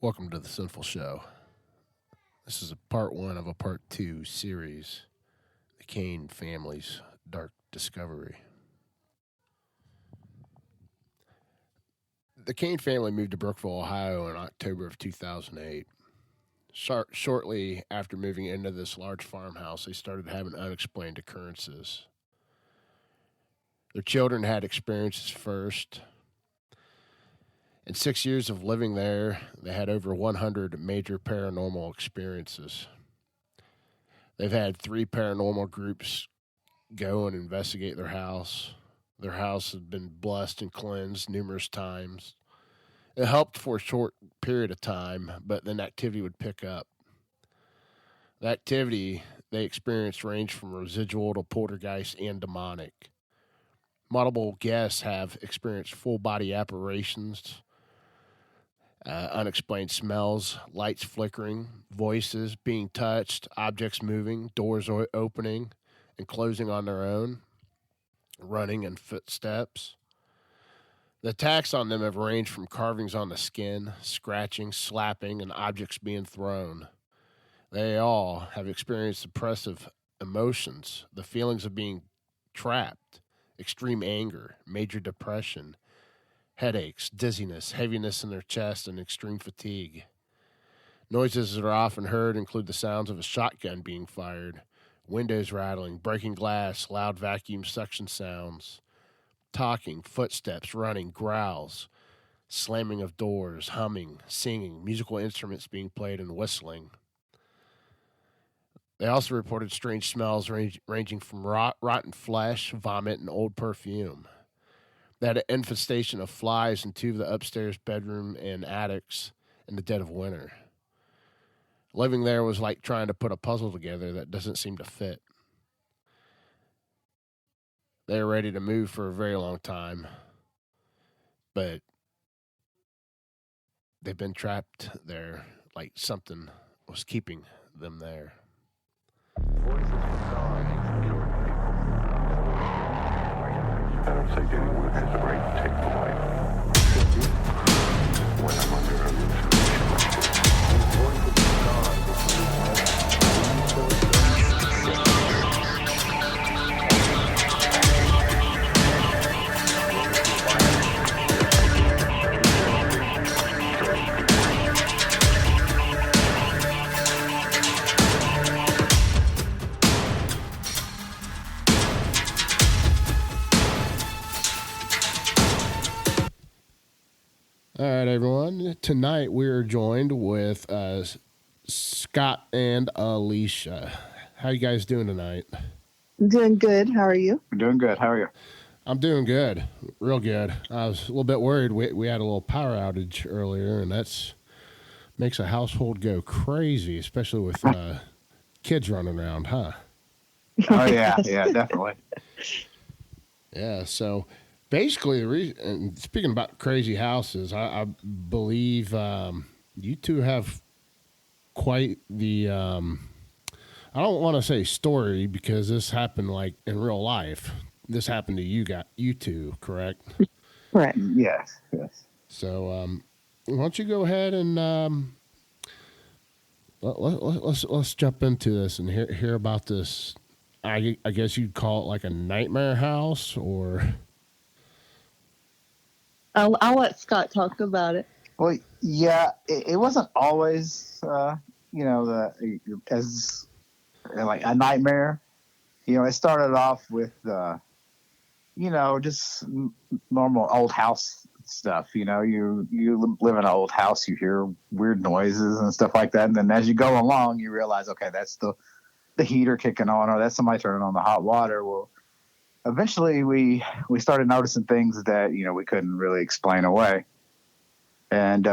Welcome to the Sinful Show. This is a part one of a part two series, The Cain Family's Dark Discovery. The Cain family moved to Brookville, Ohio in October of 2008. Shortly after moving into this large farmhouse, they started having unexplained occurrences. Their children had experiences first. In 6 years of living there, they had over 100 major paranormal experiences. They've had 3 paranormal groups go and investigate their house. Their house has been blessed and cleansed numerous times. It helped for a short period of time, but then activity would pick up. The activity they experienced ranged from residual to poltergeist and demonic. Multiple guests have experienced full-body apparitions, unexplained smells, lights flickering, voices being touched, objects moving, doors opening and closing on their own, running and footsteps. The attacks on them have ranged from carvings on the skin, scratching, slapping, and objects being thrown. They all have experienced oppressive emotions, the feelings of being trapped, extreme anger, major depression, headaches, dizziness, heaviness in their chest, and extreme fatigue. Noises that are often heard include the sounds of a shotgun being fired, windows rattling, breaking glass, loud vacuum suction sounds, talking, footsteps, running, growls, slamming of doors, humming, singing, musical instruments being played, and whistling. They also reported strange smells ranging from rotten flesh, vomit, and old perfume. They had an infestation of flies in 2 of the upstairs bedroom and attics in the dead of winter. Living there was like trying to put a puzzle together that doesn't seem to fit. They were ready to move for a very long time, but they've been trapped there like something was keeping them there. Voices from God I don't think anyone has the right to take the life when I'm under a hallucination like this. Voices from God All right, everyone. Tonight we are joined with Scott and Alicia. How you guys doing tonight? I'm doing good. How are you? I'm doing good. How are you? I'm doing good, real good. I was a little bit worried. We had a little power outage earlier, and that's makes a household go crazy, especially with kids running around, huh? Oh yeah, yeah, definitely. Yeah. So basically, the reason, and speaking about crazy houses, I believe you two have quite the. I don't want to say story because this happened like in real life. This happened to you two, correct? Right. Yes, yes. So why don't you go ahead and let's jump into this and hear about this. I guess you'd call it like a nightmare house, or I'll let Scott talk about it. Well, yeah, it wasn't always, as like a nightmare. It started off with, just normal old house stuff. You live in an old house, you hear weird noises and stuff like that, and then as you go along, you realize, okay, that's the heater kicking on, or that's somebody turning on the hot water. Well, eventually we started noticing things that we couldn't really explain away, and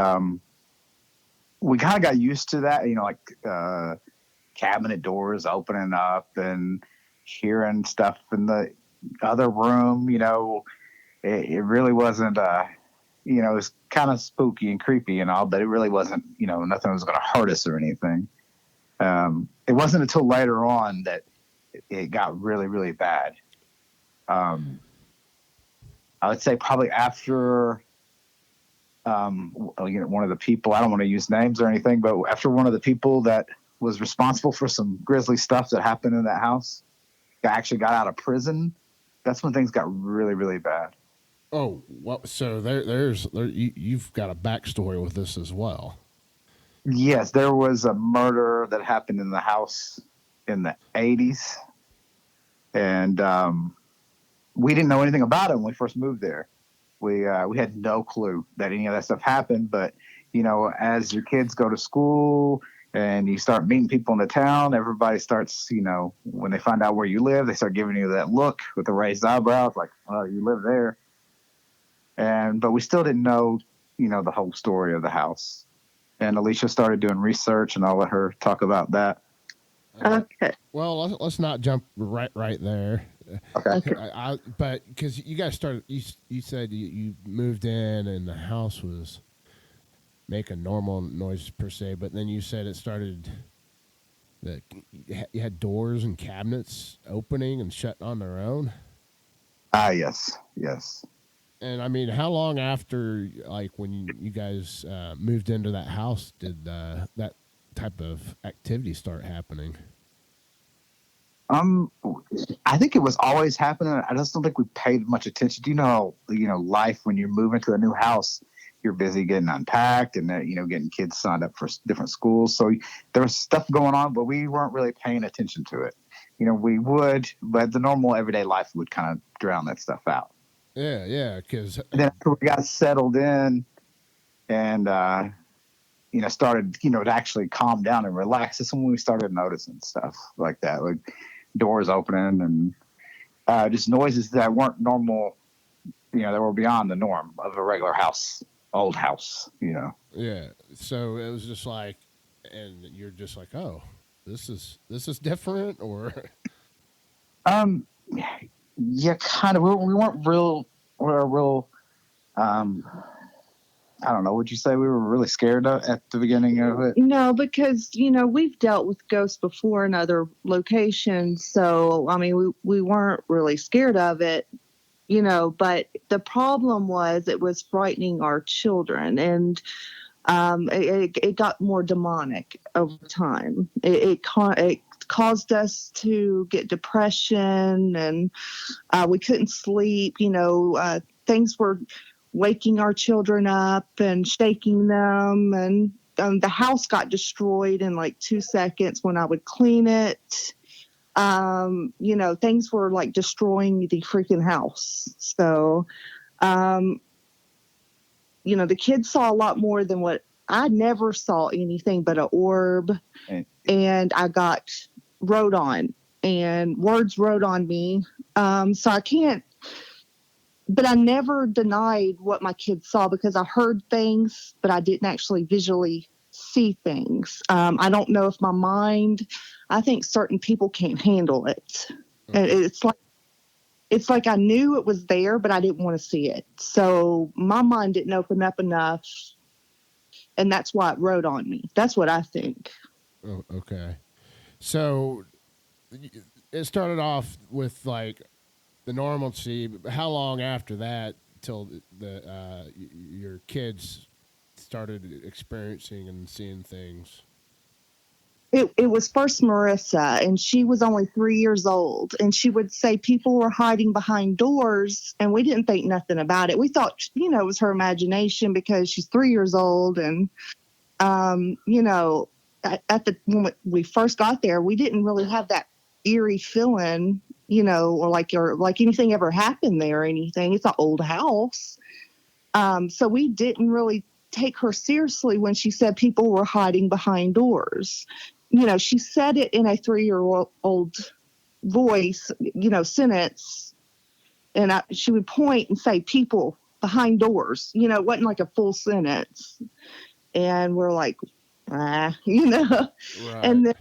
we kind of got used to that. Cabinet doors opening up and hearing stuff in the other room. It really wasn't. It was kind of spooky and creepy and all, but it really wasn't. Nothing was going to hurt us or anything. It wasn't until later on that it got really, really bad. I would say probably after one of the people, I don't want to use names or anything, but after one of the people that was responsible for some grisly stuff that happened in that house actually got out of prison, that's when things got really, really bad. Oh, well, so you've got a backstory with this as well. Yes, there was a murder that happened in the house in the 80s. And we didn't know anything about it when we first moved there. We had no clue that any of that stuff happened. But, as your kids go to school and you start meeting people in the town, everybody starts, when they find out where you live, they start giving you that look with the raised eyebrows, like, oh, you live there. But we still didn't know, the whole story of the house. And Alicia started doing research, and I'll let her talk about that. Okay. Well, let's not jump right there. Okay. But because you guys started, you said you moved in and the house was making normal noise per se, but then you said it started that you had doors and cabinets opening and shutting on their own. Yes. And I mean, how long after, like, when you guys moved into that house, did that type of activity start happening? I think it was always happening. I just don't think we paid much attention. Do you know, life when you're moving to a new house, you're busy getting unpacked and getting kids signed up for different schools. So there was stuff going on, but we weren't really paying attention to it. We would, but the normal everyday life would kind of drown that stuff out. Yeah, because then after we got settled in and started to actually calm down and relax, that's when we started noticing stuff like that, like doors opening and just noises that weren't normal, that were beyond the norm of a regular old house. Yeah, so it was just like, and you're just like, oh, this is different, or yeah, kind of. We weren't real. We're real. I don't know. Would you say we were really scared at the beginning of it? No, because we've dealt with ghosts before in other locations, so I mean we weren't really scared of it, But the problem was it was frightening our children, and it got more demonic over time. It caused us to get depression, and we couldn't sleep. Things were waking our children up and shaking them, and the house got destroyed in like 2 seconds when I would clean it. Things were like destroying the freaking house. So, the kids saw a lot more than what I never saw anything but an orb, and I got wrote on and words wrote on me. So I can't, but I never denied what my kids saw because I heard things, but I didn't actually visually see things. I don't know if my mind, I think certain people can't handle it. Okay. It's like I knew it was there, but I didn't want to see it. So my mind didn't open up enough, and that's why it wrote on me. That's what I think. Oh, okay. So it started off with like the normalcy. How long after that till your kids started experiencing and seeing things? It was first Marissa, and she was only 3 years old, and she would say people were hiding behind doors, and we didn't think nothing about it. We thought, it was her imagination because she's 3 years old, and when we first got there, we didn't really have that eerie feeling, or like anything ever happened there or anything. It's an old house, so we didn't really take her seriously when she said people were hiding behind doors. She said it in a 3-year-old voice, sentence, and she would point and say people behind doors. It wasn't like a full sentence. And we're like, Right. And then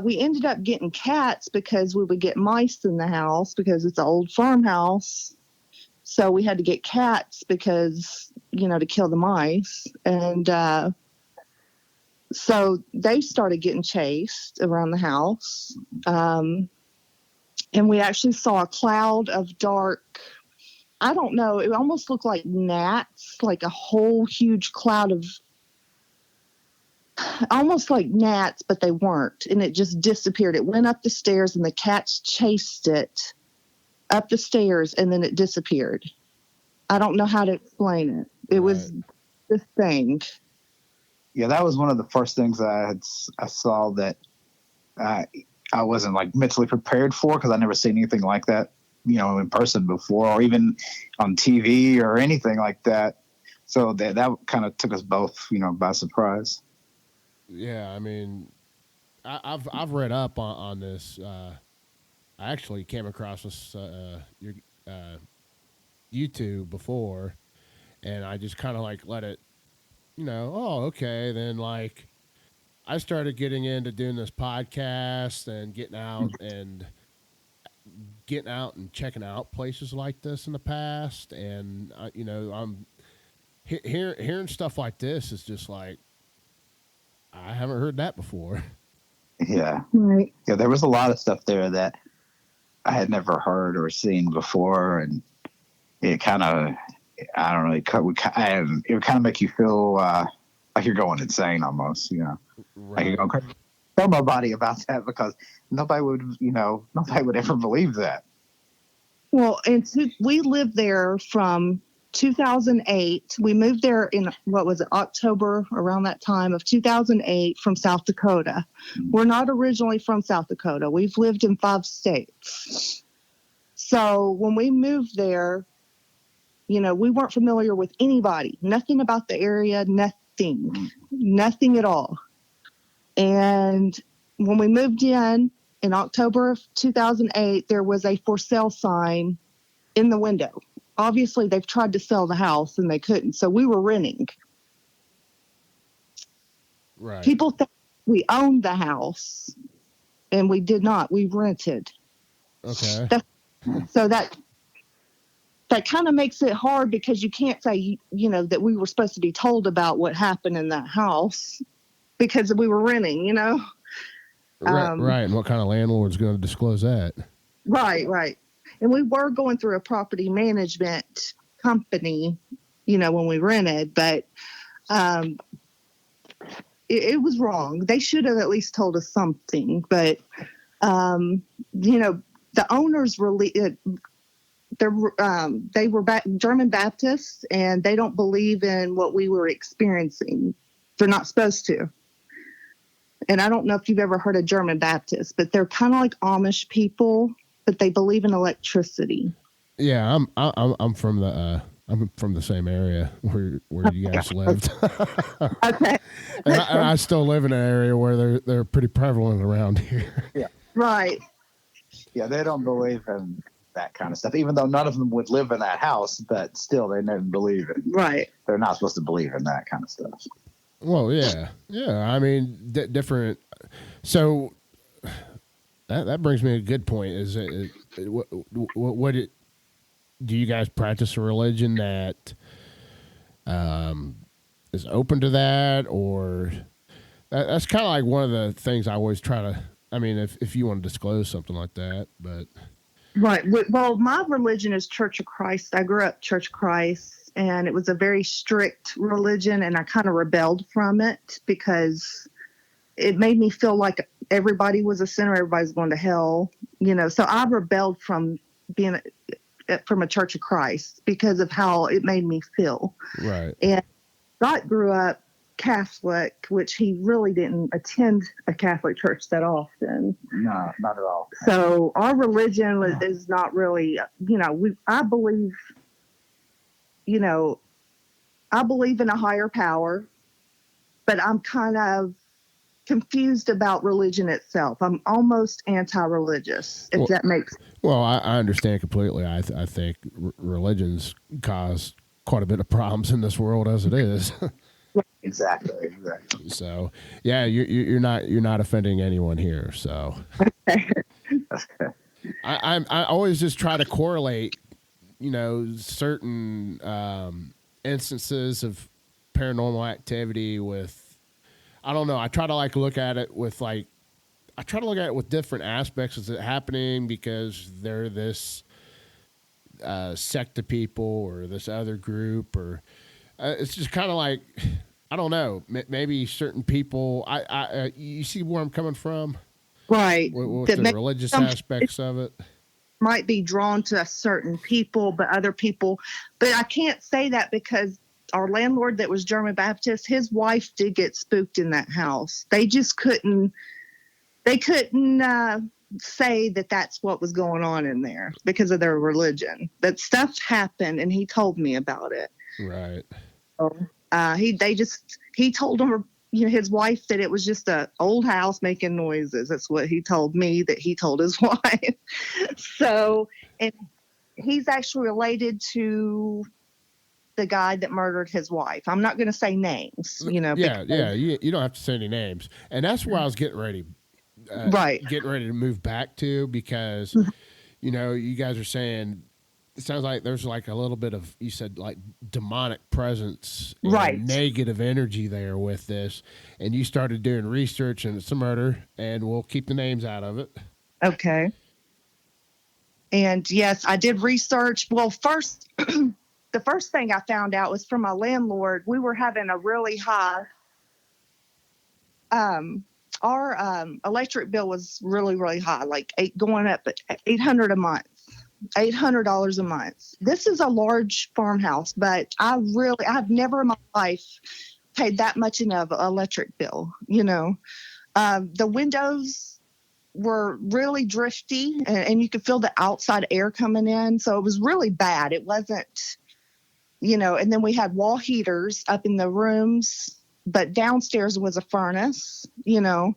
we ended up getting cats because we would get mice in the house because it's an old farmhouse. So we had to get cats because, to kill the mice. And so they started getting chased around the house. And we actually saw a cloud of dark I don't know. It almost looked like gnats, like a whole huge cloud of, almost like gnats, but they weren't. And it just disappeared. It went up the stairs and the cats chased it up the stairs and then it disappeared. I don't know how to explain it. It was this thing. Yeah, that was one of the first things I saw that I wasn't like mentally prepared for, because I never seen anything like that, in person before, or even on TV or anything like that. So that kind of took us both, by surprise. Yeah, I mean, I've read up on this. I actually came across this your YouTube before, and I just kind of like let it, oh, okay. Then like I started getting into doing this podcast and getting out and checking out places like this in the past, and I'm hearing stuff like this is just like I haven't heard that before. Yeah. Right. Yeah, there was a lot of stuff there that I had never heard or seen before, and it kind of, I don't know, it would kind of make you feel like you're going insane almost, Right. Like you're going crazy. Tell nobody about that, because nobody would ever believe that. Well, and we lived there from 2008. We moved there in, what was it, October, around that time of 2008, from South Dakota. We're not originally from South Dakota. We've lived in 5 states. So when we moved there, we weren't familiar with anybody, nothing about the area, nothing at all. And when we moved in October of 2008, there was a for sale sign in the window. Obviously, they've tried to sell the house and they couldn't. So we were renting. Right. People thought we owned the house, and we did not. We rented. Okay. So that kind of makes it hard, because you can't say, that we were supposed to be told about what happened in that house, because we were renting, Right. And what kind of landlord's going to disclose that? Right. And we were going through a property management company, when we rented, but it was wrong. They should have at least told us something. But, the owners really, they were German Baptists, and they don't believe in what we were experiencing. They're not supposed to. And I don't know if you've ever heard of German Baptists, but they're kind of like Amish people, but they believe in electricity. Yeah, I'm from the same area where you guys lived. Okay. and I still live in an area where they're pretty prevalent around here. Yeah. Right. Yeah, they don't believe in that kind of stuff, even though none of them would live in that house, but still they never believe it. Right. They're not supposed to believe in that kind of stuff. Well, yeah. I mean, different. So that brings me to a good point. What do you guys practice a religion that is open to that, or that's kind of like one of the things I always try to. I mean, if you want to disclose something like that, but right. Well, my religion is Church of Christ. I grew up Church of Christ. And it was a very strict religion, and I kind of rebelled from it because it made me feel like everybody was a sinner, everybody's going to hell, So I rebelled from being from a Church of Christ because of how it made me feel. Right. And Scott grew up Catholic, which he really didn't attend a Catholic church that often. No, not at all. So our religion is not really, I believe. I believe in a higher power, but I'm kind of confused about religion itself. I'm almost anti-religious, if that makes sense. Well, I understand completely. I think religions cause quite a bit of problems in this world as it is. Exactly. So, yeah, you're not offending anyone here. So, I always just try to correlate, certain instances of paranormal activity with, I don't know. I try to look at it with different aspects of it happening, because they're this sect of people or this other group, or it's just kind of like, I don't know, maybe certain people. You see where I'm coming from Right. with That the may, religious some aspects of it. might be drawn to a certain people, but other people. But I can't say that because our landlord that was German Baptist, his wife did get spooked in that house. They just couldn't. They couldn't say that that's what was going on in there because of their religion. That stuff happened, and he told me about it. Right. He told him, his wife, that it was just a old house making noises. That's what he told me, that he told his wife. So, and he's actually related to the guy that murdered his wife. I'm not going to say names, Yeah. You don't have to say any names, and that's where I was getting ready to move back to, because you guys are saying it sounds like there's like a little bit of, you said, like demonic presence, Right, negative energy there with this, and you started doing research, and it's a murder, and we'll keep the names out of it. okay. And yes, I did research. Well, first, the first thing I found out was from my landlord. We were having a really high, our electric bill was really, really high, like going up at $800 a month. $800 a month. This is a large farmhouse, but I've never in my life paid that much in an electric bill. The windows were really drifty, and you could feel the outside air coming in. So it was really bad. It wasn't, and then we had wall heaters up in the rooms, but downstairs was a furnace, so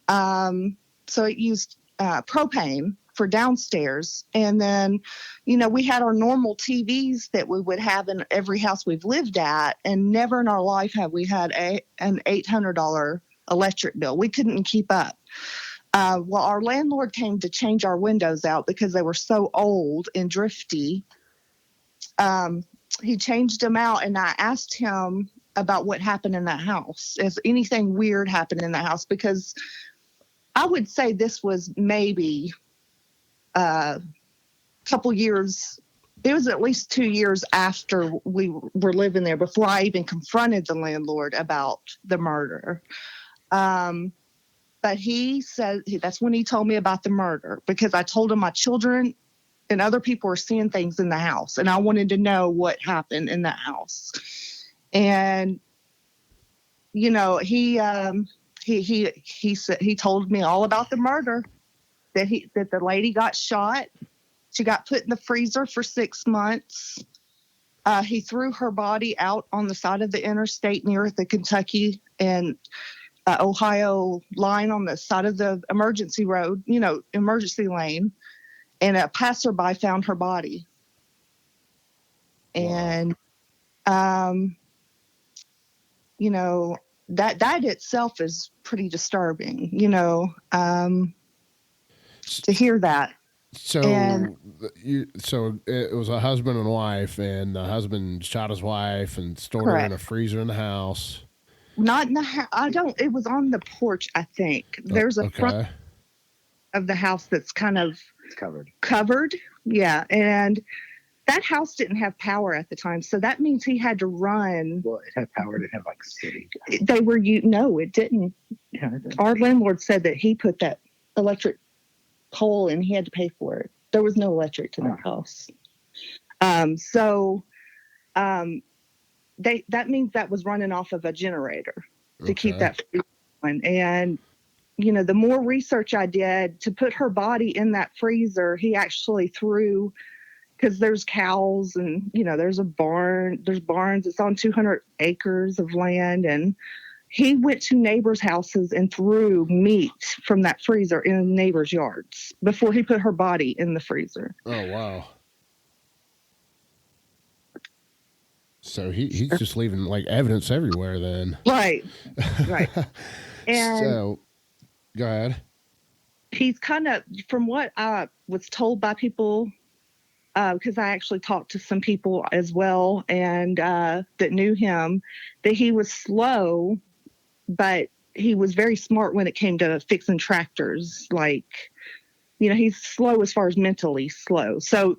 it used propane for downstairs. And then, we had our normal TVs that we would have in every house we've lived at, and never in our life have we had an $800 electric bill. We couldn't keep up. Well, our landlord came to change our windows out because they were so old and drifty. He changed them out, and I asked him about what happened in that house. If anything weird happened in that house, because I would say this was maybe a couple years. It was at least 2 years after we were living there, before I even confronted the landlord about the murder. But he said that's when he told me about the murder, because I told him my children and other people were seeing things in the house, and I wanted to know what happened in that house. And he said, he told me all about the murder, that the lady got shot. She got put in the freezer for 6 months. He threw her body out on the side of the interstate near the Kentucky and Ohio line, on the side of the emergency road, emergency lane. And a passerby found her body. And, that itself is pretty disturbing, to hear that. So, so it was a husband and wife, and the husband shot his wife and stored her in a freezer in the house. Not in the house. It was on the porch, I think. There's a front of the house that's kind of covered. Yeah. And that house didn't have power at the time. So that means he had to run. Well, it had power. It didn't have like city. No, it didn't. Yeah, it did. Our landlord said that he put that electric pole and he had to pay for it. There was no electric to that house. That means that was running off of a generator to keep that on. And, the more research I did to put her body in that freezer, he actually threw, because there's cows and, there's barns. It's on 200 acres of land. And he went to neighbors' houses and threw meat from that freezer in neighbors' yards before he put her body in the freezer. Oh, wow. So he's just leaving like evidence everywhere then. Right. And so, go ahead. He's kind of, from what I was told by people, because I actually talked to some people as well, and that knew him, that he was slow, but he was very smart when it came to fixing tractors. Like, he's slow as far as mentally slow. So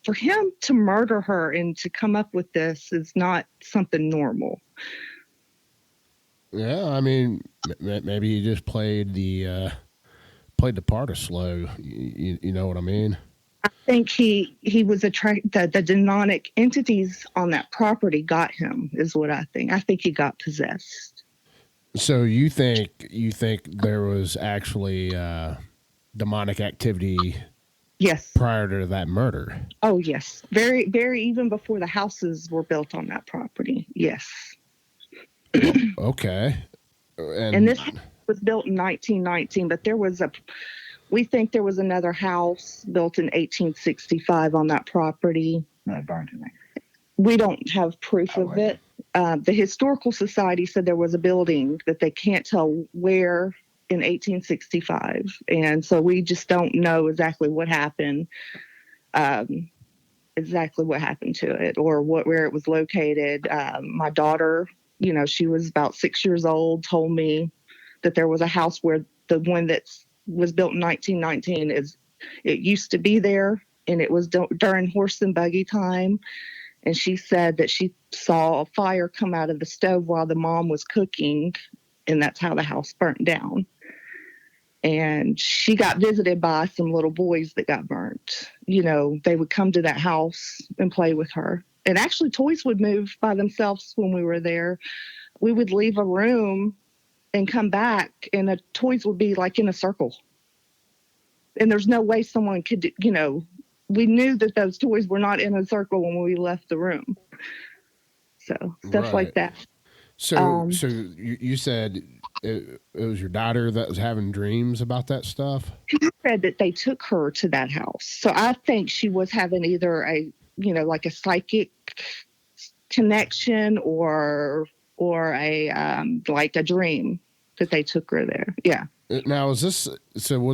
for him to murder her and to come up with this is not something normal. Yeah, I mean, maybe he just played the part of slow. You know what I mean? I think he was attracted. The demonic entities on that property got him, is what I think. I think he got possessed. So you think there was actually demonic activity Yes. prior to that murder? Oh, yes. Very, very. Even before the houses were built on that property. Yes. Okay. And this house was built in 1919, but we think there was another house built in 1865 on that property. No, it burned in there. We don't have proof of it. The Historical Society said there was a building that they can't tell where in 1865. And so we just don't know exactly what happened, to it or where it was located. My daughter, she was about 6 years old, told me that there was a house where the one that was built in 1919 it used to be there, and it was during horse and buggy time. And she said that she saw a fire come out of the stove while the mom was cooking, and that's how the house burnt down. And she got visited by some little boys that got burnt. They would come to that house and play with her. And actually, toys would move by themselves when we were there. We would leave a room and come back, and the toys would be like in a circle. And there's no way someone could, we knew that those toys were not in a circle when we left the room. So stuff like that. So you said it was your daughter that was having dreams about that stuff? She said that they took her to that house. So I think she was having either like a psychic connection or like a dream that they took her there. Yeah. Now, would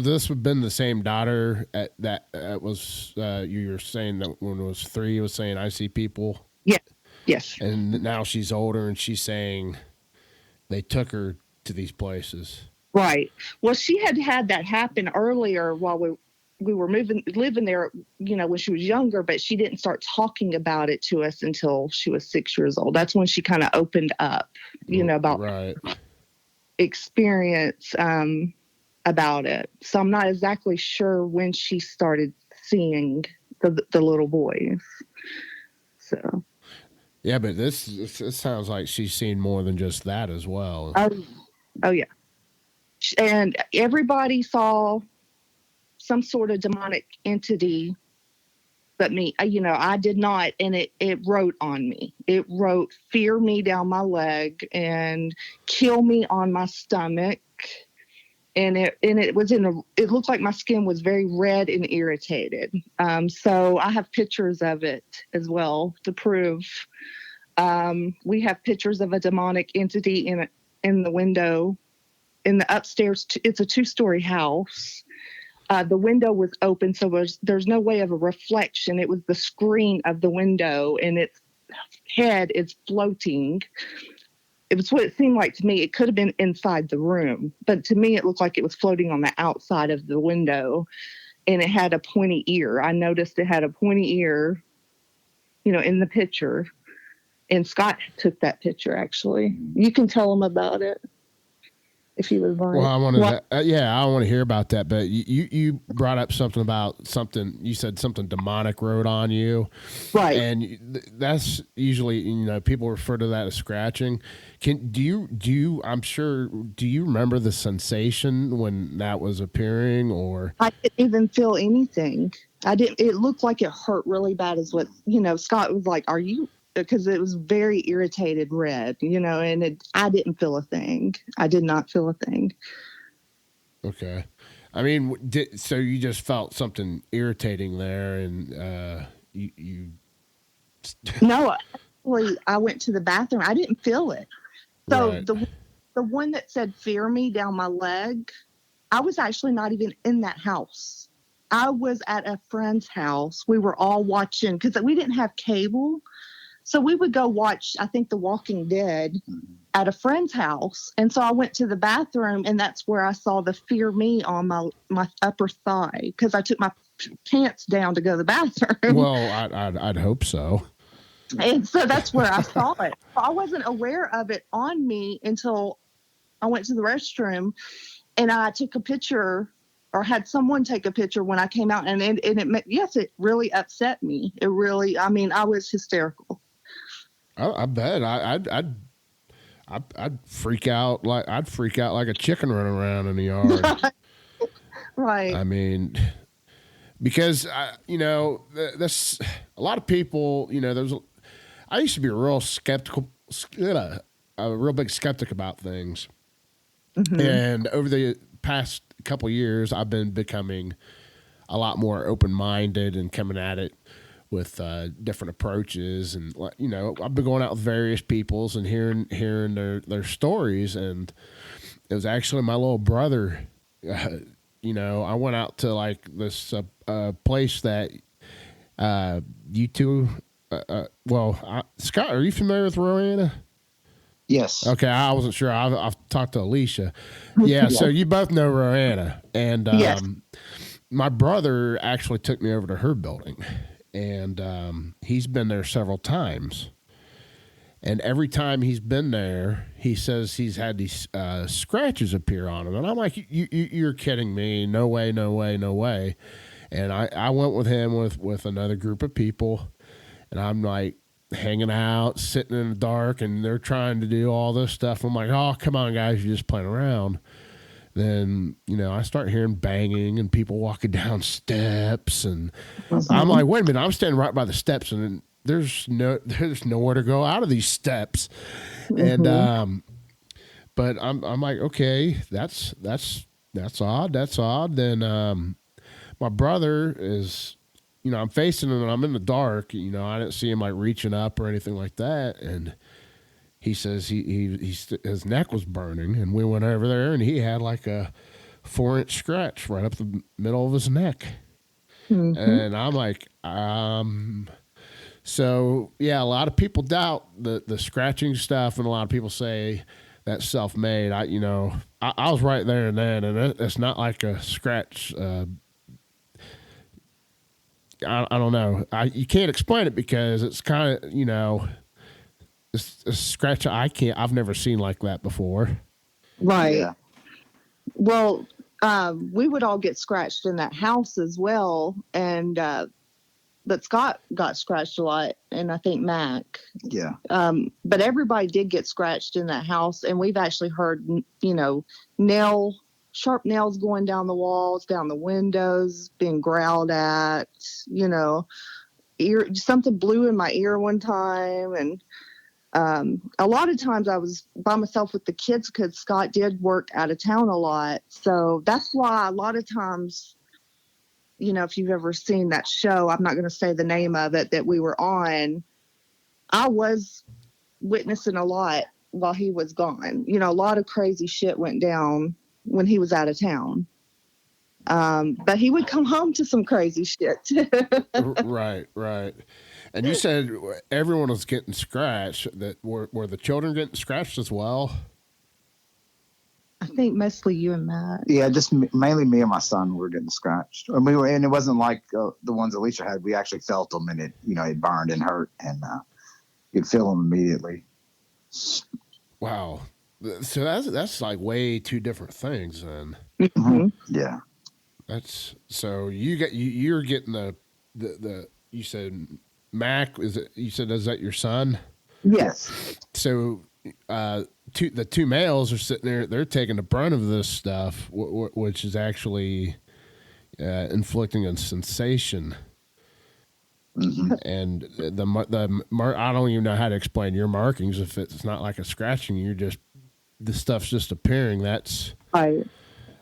this have been the same daughter that was you were saying that when it was 3, was saying I see people? Yeah. Yes. And now she's older and she's saying they took her to these places. Right. Well, she had that happen earlier while we were living there, when she was younger, but she didn't start talking about it to us until she was 6 years old. That's when she kind of opened up, about right. experience about it. So I'm not exactly sure when she started seeing the little boys. So. Yeah, but this sounds like she's seen more than just that as well. Oh yeah. And everybody saw some sort of demonic entity, but me, I did not. And it wrote on me. It wrote fear me down my leg and kill me on my stomach. And it looked like my skin was very red and irritated. So I have pictures of it as well to prove. We have pictures of a demonic entity in the window in the upstairs. It's a 2-story house. The window was open, so there's no way of a reflection. It was the screen of the window, and its head is floating. It was what it seemed like to me. It could have been inside the room, but to me, it looked like it was floating on the outside of the window, and it had a pointy ear. I noticed it had a pointy ear, in the picture. And Scott took that picture, actually. You can tell him about it if you would like. Well, I want to. I want to hear about that. But you brought up something about something. You said something demonic wrote on you, right? And that's usually people refer to that as scratching. Do you? I'm sure. Do you remember the sensation when that was appearing? Or I didn't even feel anything. I didn't. It looked like it hurt really bad. Is what Scott was like. Are you? Because it was very irritated red, and I didn't feel a thing. I did not feel a thing. Okay. I mean, so you just felt something irritating there, and you. No, actually, I went to the bathroom. I didn't feel it. So right. the one that said "fear me" down my leg, I was actually not even in that house. I was at a friend's house. We were all watching because we didn't have cable. So we would go watch, I think, The Walking Dead at a friend's house. And so I went to the bathroom, and that's where I saw the fear me on my upper thigh, because I took my pants down to go to the bathroom. Well, I'd hope so. And so that's where I saw it. I wasn't aware of it on me until I went to the restroom and I took a picture or had someone take a picture when I came out. And yes, it really upset me. It really, I mean, I was hysterical. I bet I'd freak out like a chicken running around in the yard. Right. I mean, because that's a lot of people. I used to be a real big skeptic about things, and over the past couple years, I've been becoming a lot more open-minded and coming at it with different approaches. And I've been going out with various peoples and hearing their stories. And it was actually my little brother. I went out to like this place that you two. Scott, are you familiar with Roanna? Yes. Okay, I wasn't sure. I've talked to Alicia. Yeah, so you both know Roanna, and Yes. my brother actually took me over to her building, and he's been there several times. And every time he's been there, he says he's had these scratches appear on him, and I'm like, "You're kidding me? No way, no way, no way!" And I went with him with another group of people. And I'm like hanging out, sitting in the dark, and they're trying to do all this stuff. I'm like, oh, come on, guys, you're just playing around. Then, I start hearing banging and people walking down steps. And I'm like, wait a minute, I'm standing right by the steps, and there's nowhere to go out of these steps. And, but I'm like, okay, that's odd. That's odd. Then my brother is... I'm facing him and I'm in the dark. I didn't see him like reaching up or anything like that. And he says his neck was burning, and we went over there and he had like a 4-inch scratch right up the middle of his neck. And I'm like, so yeah, a lot of people doubt the scratching stuff, and a lot of people say that's self-made. I was right there and then, and it's not like a scratch. I don't know. You can't explain it because it's kind of, it's a scratch I've never seen like that before. Right. Yeah. Well, we would all get scratched in that house as well. And, but Scott got scratched a lot, and I think Mac. Yeah. But everybody did get scratched in that house. And we've actually heard, sharp nails going down the walls, down the windows, being growled at, something blew in my ear one time. And a lot of times I was by myself with the kids because Scott did work out of town a lot. So that's why a lot of times, if you've ever seen that show, I'm not going to say the name of it, that we were on, I was witnessing a lot while he was gone. A lot of crazy shit went down when he was out of town. But he would come home to some crazy shit. Right. And you said everyone was getting scratched. That were the children getting scratched as well? I think mostly you and Matt. Yeah, just mainly me and my son were getting scratched. And it wasn't like the ones Alicia had. We actually felt them, and it burned and hurt, and you'd feel them immediately. Wow. So that's like way two different things then. Yeah. That's so you're getting the you said Mac, is that your son? Yes. So the two males are sitting there, they're taking the brunt of this stuff, which is actually inflicting a sensation. And I don't even know how to explain your markings. If it's not like a scratching, the stuff's just appearing. That's right.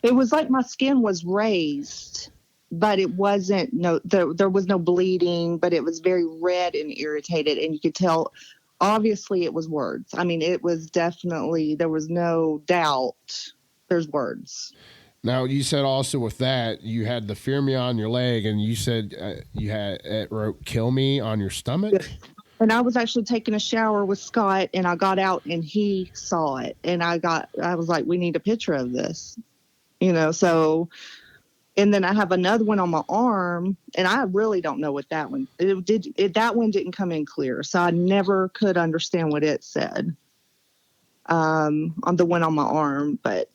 It was like my skin was raised, but it wasn't. There was no bleeding, but it was very red and irritated, and you could tell. Obviously, it was words. I mean, it was definitely. There was no doubt. There's words. Now, you said also with that, you had the fear me on your leg, and you said you had it wrote kill me on your stomach. And I was actually taking a shower with Scott, and I got out, and he saw it, and I was like, we need a picture of this, so And then I have another one on my arm, and I really don't know what that one that one didn't come in clear, so I never could understand what it said on the one on my arm. But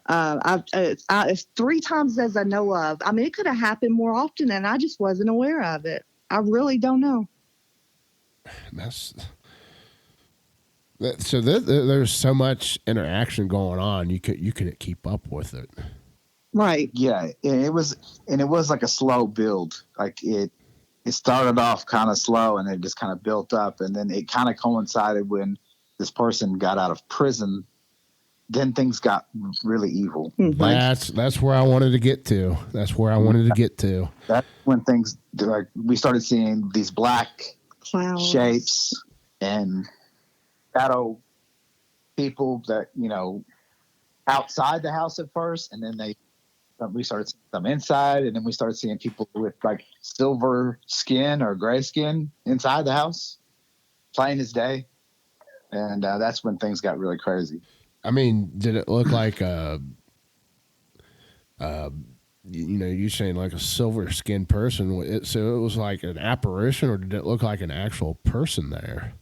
it's 3 times as I know of. I mean, it could have happened more often, and I just wasn't aware of it. I really don't know. There's so much interaction going on. You couldn't keep up with it. Right. Yeah, it was like a slow build. Like it started off kind of slow, and it just kind of built up, and then it kind of coincided when this person got out of prison. Then things got really evil. That's where I wanted to get to. That's when things, like, we started seeing these black Clouds. shapes and shadow people that, outside the house at first, and then we started seeing them inside, and then we started seeing people with like silver skin or gray skin inside the house, plain as day. And that's when things got really crazy. I mean, did it look like you're saying like a silver skinned person? So it was like an apparition, or did it look like an actual person there?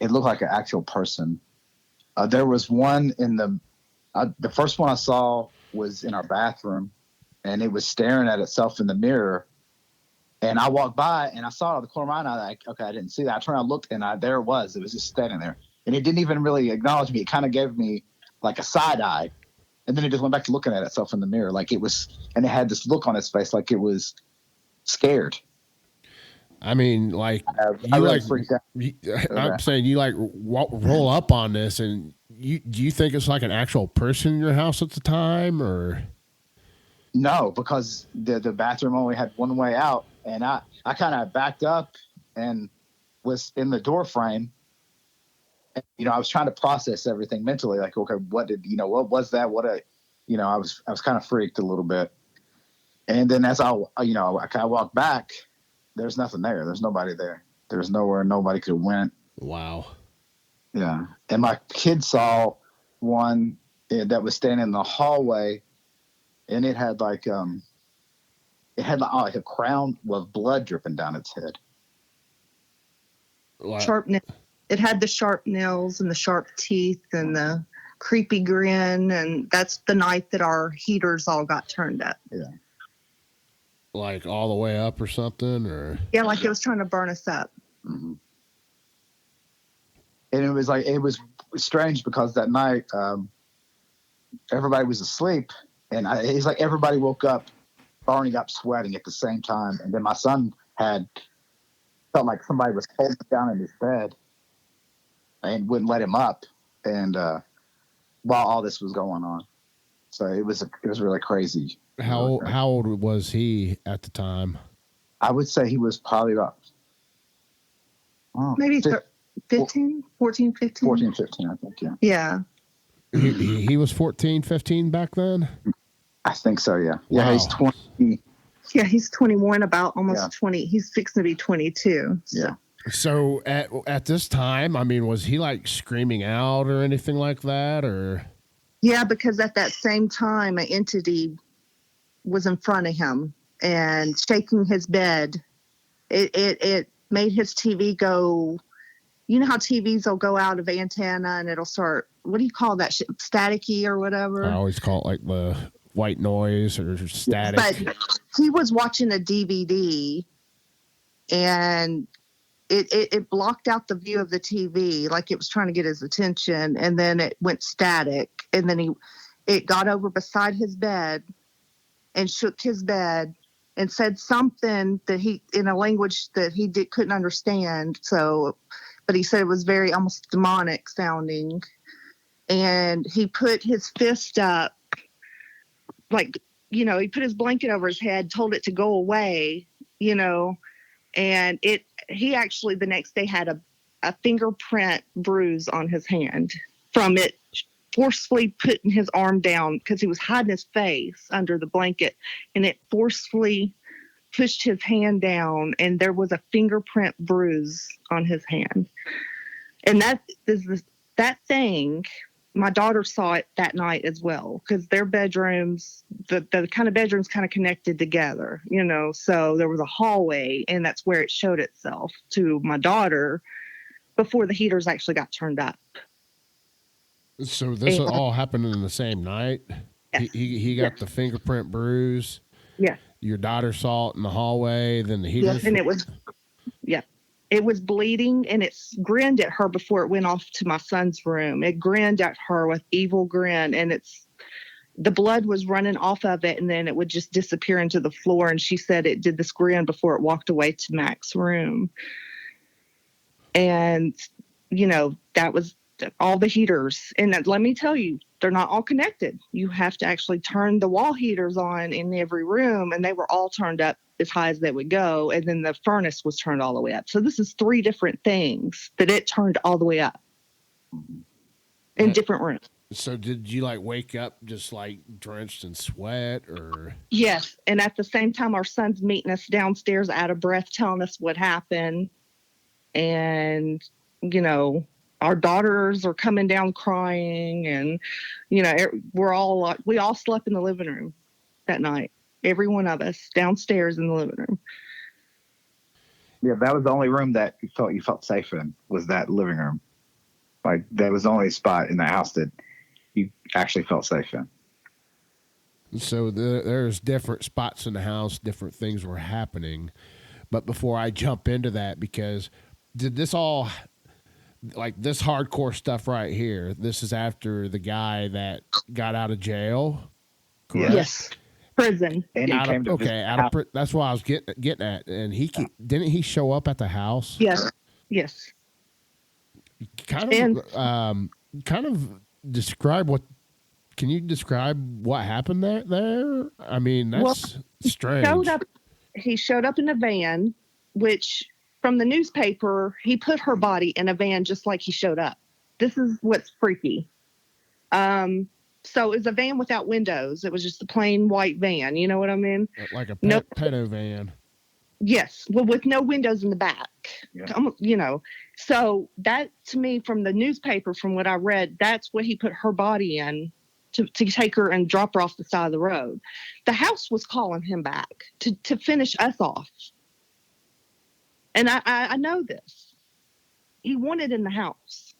It looked like an actual person. There was one in the first one I saw was in our bathroom, and it was staring at itself in the mirror. And I walked by and I saw it on the corner of my eye. Like, okay, I didn't see that. I turned around, looked, and there it was. It was just standing there, and it didn't even really acknowledge me. It kind of gave me like a side eye, and then it just went back to looking at itself in the mirror, like it was, and it had this look on its face, like it was scared. I mean, like I really freaked out. I'm saying you like roll up on this, and do you think it's like an actual person in your house at the time, or? No, because the bathroom only had one way out, and I kind of backed up and was in the door frame. And, I was trying to process everything mentally, like, okay, what was that? I was kind of freaked a little bit. And then as I kind of walked back, there's nothing there. There's nobody there. There's nowhere nobody could have went. Wow. Yeah. And my kid saw one that was standing in the hallway, and it had like a crown with blood dripping down its head. Wow. Sharp nails. It had the sharp nails and the sharp teeth and the creepy grin, and that's the night that our heaters all got turned up. Yeah. Like all the way up or something, or? Yeah, like it was trying to burn us up. Mm-hmm. And it was strange because that night everybody was asleep, and it's like everybody woke up burning up, sweating at the same time. And then my son felt like somebody was holding him down in his bed and wouldn't let him up, and while all this was going on. So it was really crazy. How old was he at the time? I would say he was probably about maybe 15, 14, 15. 14, 15, I think, yeah. Yeah. He was 14, 15 back then? I think so, yeah. Yeah, wow. He's 20. Yeah, he's 21, about almost 20. He's fixing to be 22. So. Yeah. So at this time, I mean, was he like screaming out or anything like that, or? Yeah, because at that same time, an entity was in front of him and shaking his bed. It made his TV go. You know how TVs will go out of antenna and it'll start. What do you call that? Staticky or whatever. I always call it like the white noise or static. But he was watching a DVD, and it blocked out the view of the TV, like it was trying to get his attention, and then it went static, and then it got over beside his bed and shook his bed and said something that in a language that he couldn't understand. So, but he said it was very almost demonic sounding, and he put his fist up, like, he put his blanket over his head, told it to go away, and he actually the next day had a fingerprint bruise on his hand from it forcefully putting his arm down, because he was hiding his face under the blanket, and it forcefully pushed his hand down, and there was a fingerprint bruise on his hand. And that thing my daughter saw it that night as well, because their bedrooms, the kind of bedrooms kind of connected together, you know. So there was a hallway, and that's where it showed itself to my daughter before the heaters actually got turned up. So this And, all happened in the same night. yes, He got the fingerprint bruise. yes, Your daughter saw it in the hallway. Then the heaters. yes, and it was, yeah, it was bleeding, and it grinned at her before it went off to my son's room. It grinned at her with evil grin, and the blood was running off of it, and then it would just disappear into the floor. And she said it did this grin before it walked away to Mac's room. And, you know, that was all the heaters. And let me tell you, they're not all connected. You have to actually turn the wall heaters on in every room, and they were all turned up as high as they would go. And then the furnace was turned all the way up. So this is 3 different things that it turned all the way up in different rooms. So did you like wake up just like drenched in sweat or? Yes. And at the same time, our son's meeting us downstairs out of breath, telling us what happened. And, you know, our daughters are coming down crying, and, you know, we all slept in the living room that night. Every one of us downstairs in the living room. Yeah, that was the only room that you felt safe in, was that living room. Like, that was the only spot in the house that you actually felt safe in. So there's different spots in the house, different things were happening. But before I jump into that, because did this all, like this hardcore stuff right here, this is after the guy that got out of jail, correct? Yes. Prison. And he came to visit the house. That's what I was getting at. And didn't he show up at the house? Yes. Yes. Kind of describe what. Can you describe what happened there? I mean, that's strange. He showed up in a van, which from the newspaper, he put her body in a van just like he showed up. This is what's freaky. So it was a van without windows. It was just a plain white van. You know what I mean? Like a pedo van. Yes. Well, with no windows in the back. Yeah. You know, so that to me from the newspaper, from what I read, that's what he put her body in to take her and drop her off the side of the road. The house was calling him back to finish us off. And I know this. He wanted in the house.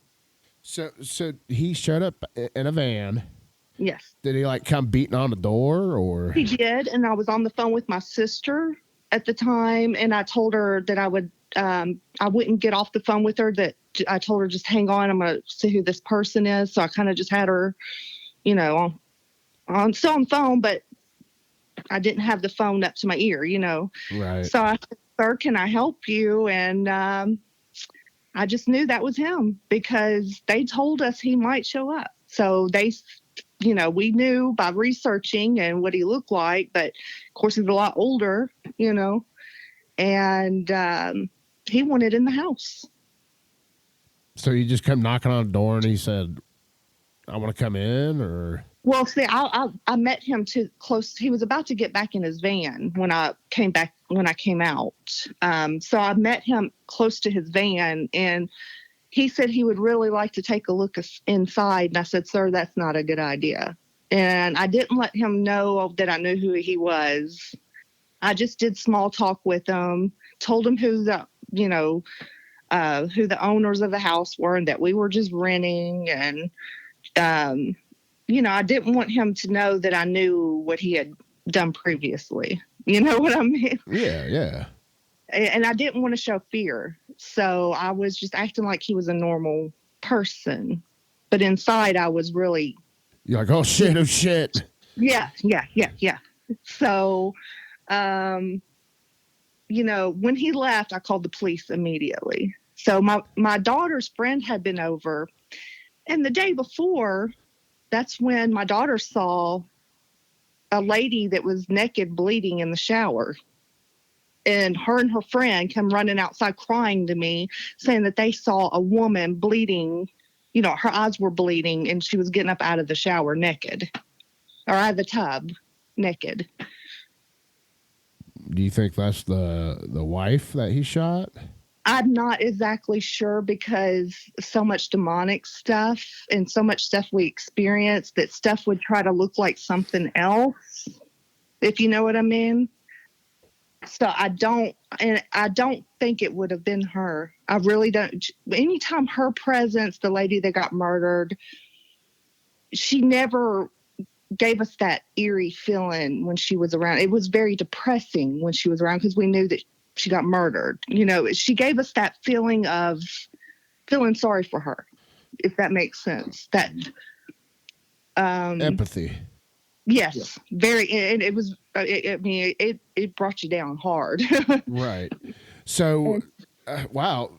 So he showed up in a van. Yes. Did he like come beating on the door or? He did. And I was on the phone with my sister at the time. And I told her that I wouldn't get off the phone with her, that I told her, just hang on. I'm going to see who this person is. So I kind of just had her, you know, still on the phone, but I didn't have the phone up to my ear, you know. Right. So I said, sir, can I help you? And I just knew that was him because they told us he might show up. So they, you know, we knew by researching and what he looked like, but of course he's a lot older, you know, and he wanted in the house. So you just come knocking on the door and he said, I want to come in, or? Well, see, I met him too close. He was about to get back in his van when I came out. So I met him close to his van, and he said he would really like to take a look inside. And I said, sir, that's not a good idea. And I didn't let him know that I knew who he was. I just did small talk with him, told him who the owners of the house were and that we were just renting. And, you know, I didn't want him to know that I knew what he had done previously. You know what I mean? Yeah, yeah. And I didn't want to show fear. So I was just acting like he was a normal person. But inside I was really... You're like, oh shit. Yeah. So, you know, when he left, I called the police immediately. So my daughter's friend had been over. And the day before, that's when my daughter saw a lady that was naked bleeding in the shower. And her friend come running outside crying to me, saying that they saw a woman bleeding. You know, her eyes were bleeding and she was getting up out of the shower naked, or out of the tub naked. Do you think that's the wife that he shot? I'm not exactly sure because so much demonic stuff and so much stuff we experienced that stuff would try to look like something else, if you know what I mean. So I don't think it would have been her. I really don't. Anytime her presence, the lady that got murdered, she never gave us that eerie feeling when she was around. It was very depressing when she was around because we knew that she got murdered. You know, she gave us that feeling of feeling sorry for her, if that makes sense. That Empathy. yes, very. And it was. I mean, it brought you down hard. Right. So, wow.